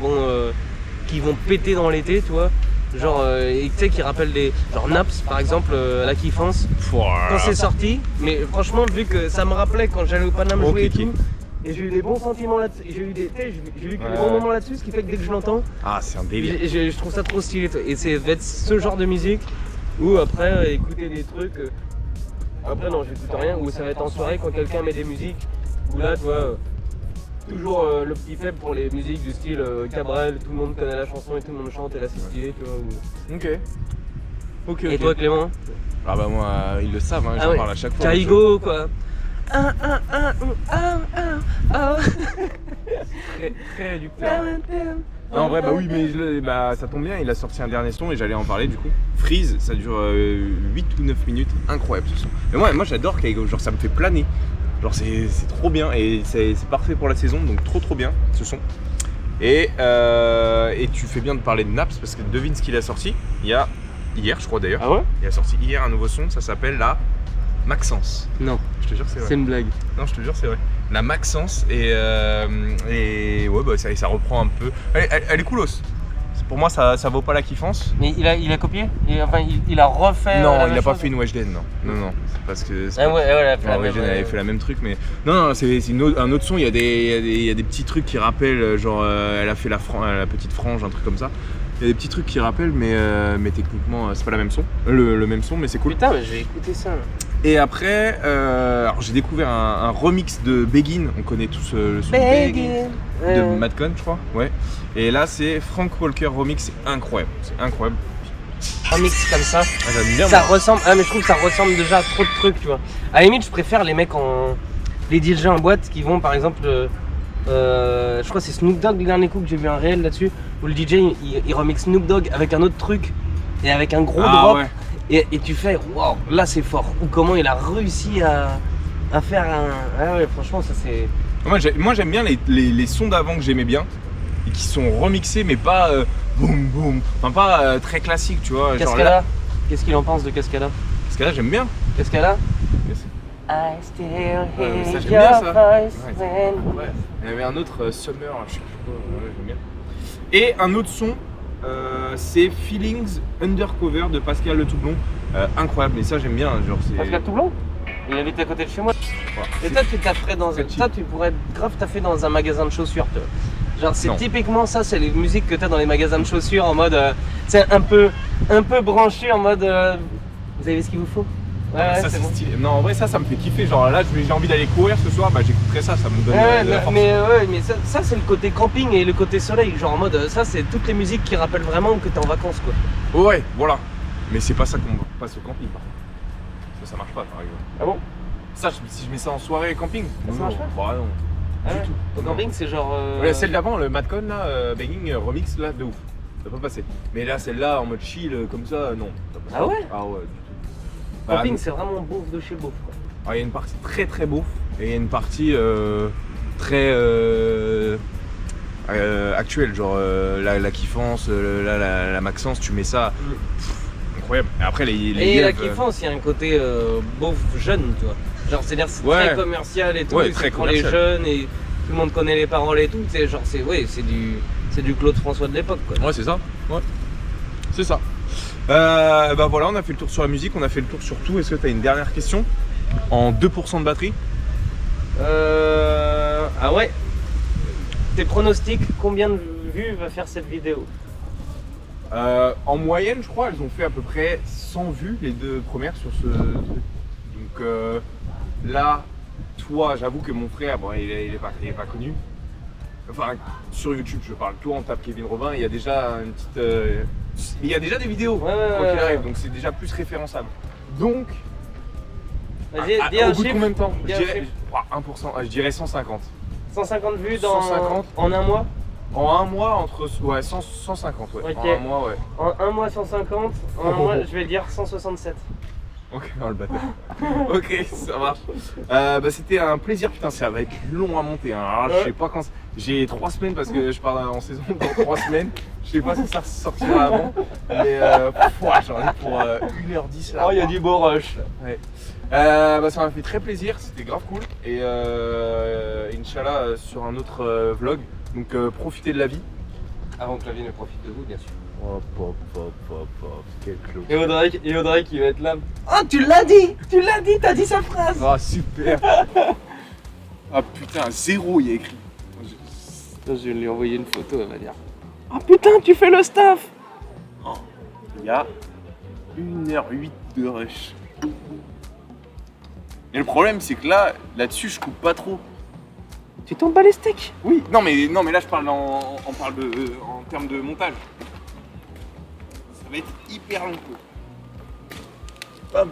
vont péter dans l'été, tu vois. Genre, tu sais, qui rappellent des. Genre Naps, par exemple, La Kiffance. Quand c'est sorti, mais franchement, vu que ça me rappelait quand j'allais au Paname jouer et tout. Et j'ai eu des bons sentiments là-dessus, j'ai eu des bons moments là-dessus, ce qui fait que dès que je l'entends, c'est un délire. Je trouve ça trop stylé. Et c'est va être ce genre de musique où après écouter des trucs. Après non, j'écoute rien, ou ça va être en soirée quand quelqu'un met des musiques. Où là, tu vois, toujours le petit faible pour les musiques du style Cabrel, tout le monde connaît la chanson et tout le monde chante et là c'est stylé, tu vois. Ok. Et toi Clément? Ah bah moi, ils le savent, hein, j'en parle à chaque fois. Carigo quoi. Très réducteur. Non, en vrai, bah oui, mais ça tombe bien, il a sorti un dernier son et j'allais en parler du coup. Freeze, ça dure 8 ou 9 minutes, incroyable ce son. Mais moi j'adore Kaigo, genre ça me fait planer. Genre c'est trop bien et c'est parfait pour la saison, donc trop bien ce son. Et tu fais bien de parler de Naps parce que devine ce qu'il a sorti. Il y a hier, je crois d'ailleurs. Ah ouais? Il a sorti hier un nouveau son, ça s'appelle la Maxence. Non, Je te jure, c'est vrai. c'est une blague. Non, je te jure, c'est vrai. La Maxence et ouais, bah, ça reprend un peu. Elle est coolos. Pour moi, ça vaut pas la kiffance. Mais il a copié? Il a refait. Non, la il même a pas chose fait une Weshden, non. Non, c'est parce que. Ah ouais, elle a fait la Weshden même. avait fait la même truc, mais. Non, c'est un autre son. Il y a des petits trucs qui rappellent, genre, elle a fait la petite frange, un truc comme ça. Il y a des petits trucs qui rappellent, mais techniquement, c'est pas la même son. Le même son, mais c'est cool. Putain, mais je vais écouter ça. Là. Et après, alors j'ai découvert un remix de Begin. On connaît tous le son Begin. de Madcon, je crois. Ouais. Et là, c'est Frank Walker remix. C'est incroyable. C'est incroyable. Un mix comme ça. Ah, j'aime bien. Ça moi. ressemble. Ah, mais je trouve que ça ressemble déjà à trop de trucs, tu vois. À la limite, je préfère les mecs les DJ en boîte qui vont, par exemple. Je crois que c'est Snoop Dogg, le dernier coup que j'ai vu un réel là-dessus, où le DJ il remixe Snoop Dogg avec un autre truc et avec un gros drop. Ouais. Et tu fais, waouh, là c'est fort. Ou comment il a réussi à faire un. Ah ouais, franchement, ça c'est. Moi j'aime bien les sons d'avant que j'aimais bien et qui sont remixés mais pas boum boum, enfin pas très classique, tu vois. Genre Cascada, qu'est-ce qu'il en pense de Cascada? Cascada j'aime bien. Cascada? Yes. I still hear ça, j'aime your bien, ça. voice Ouais. when- Ouais. Il y avait un autre Summer, je sais plus quoi, ouais, j'aime bien. Et un autre son, c'est Feelings Undercover de Pascal Le Toublon. Incroyable, mais ça j'aime bien. Genre, c'est... Pascal Toublon? Il habite à côté de chez moi. Voilà. Et toi, tu tafferais dans un. c'est cheap. Toi, tu pourrais grave taffer dans un magasin de chaussures, toi. Genre, c'est Non. typiquement ça, c'est les musiques que t'as dans les magasins de chaussures en mode. C'est un peu branché en mode. Vous avez ce qu'il vous faut? Ouais, ça c'est bon. stylé. Non, en vrai, ça me fait kiffer. Genre là, j'ai envie d'aller courir ce soir, bah j'écouterai ça, ça me donne de la force. Mais ça c'est le côté camping et le côté soleil. Genre en mode. Ça, c'est toutes les musiques qui rappellent vraiment que t'es en vacances, quoi. Ouais, voilà. Mais c'est pas ça qu'on passe au camping, par contre. Ça marche pas, par exemple. Ah bon? Ça, si je mets ça en soirée camping, Ça marche pas? Bah non. Ah Du ouais. tout. Au camping, c'est genre. Ouais, celle d'avant, le Madcon là, Banging remix là, de ouf. Ça peut passer. Mais là, celle-là en mode chill comme ça, non. Ça passe Ah pas. ouais? Ah ouais, du tout. Camping, Bah, c'est vraiment beauf de chez beauf, quoi. alors, il y a une partie très très beauf et il y a une partie très actuelle, genre la kiffance, la Maxence, tu mets ça, incroyable. Et après les Et la Yev, kiffance, il y a un côté beauf jeune, tu vois. Genre, c'est-à-dire c'est Ouais. très commercial et tout, Ouais, c'est très pour les commercial. jeunes et tout le monde connaît les paroles et tout. C'est genre, c'est du Claude François de l'époque, quoi. Ouais, c'est ça. Ouais. C'est ça. Bah voilà, on a fait le tour sur la musique, on a fait le tour sur tout. Est-ce que tu as une dernière question en 2% de batterie? Ah ouais. Tes pronostics, combien de vues va faire cette vidéo? En moyenne, je crois, elles ont fait à peu près 100 vues, les deux premières sur ce truc. Donc là, toi, j'avoue que mon frère, bon, il est pas connu. Enfin, sur YouTube, je parle. Toi, on tape Kevin Robin, il y a déjà une petite. Il y a déjà des vidéos, Ouais, quoi qu'il ouais. arrive, donc c'est déjà plus référençable. Donc, Vas-y, dis un au bout de chiffre. combien de temps? Dis Je un dirais chiffre. 1%, je dirais 150. 150 vues dans 150. en un mois? En un mois, entre. Ouais, 150, ouais. Ok. En un mois, ouais. En un mois 150, en un mois je vais dire 167. Ok, oh, le bâtard. Ok, ça marche. Bah, c'était un plaisir, putain, ça va être long à monter. Hein. Alors, je sais pas quand. J'ai 3 semaines parce que je pars en saison dans 3 semaines. Je sais pas si ça sortira avant. Mais j'en ai pour 1h10 là. Oh, il y a du beau rush. Ouais. Bah, ça m'a fait très plaisir, c'était grave cool. Et Inch'Allah sur un autre vlog. Donc profitez de la vie. Avant que la vie ne profite de vous, bien sûr. Hop, hop, hop, hop, hop, quel clou. Et Audrey qui va être là. Oh, tu l'as dit! Tu l'as dit, t'as dit sa phrase! Ah, super. Ah putain, 0 il y a écrit. Je vais lui envoyer une photo, elle va dire. Oh putain, tu fais le staff! Il y a 1h08 de rush. Et le problème, c'est que là-dessus, je coupe pas trop. Tu tombes bas les steaks? Oui, non mais là, je parle en termes de montage. Ça va être hyper long. Bam.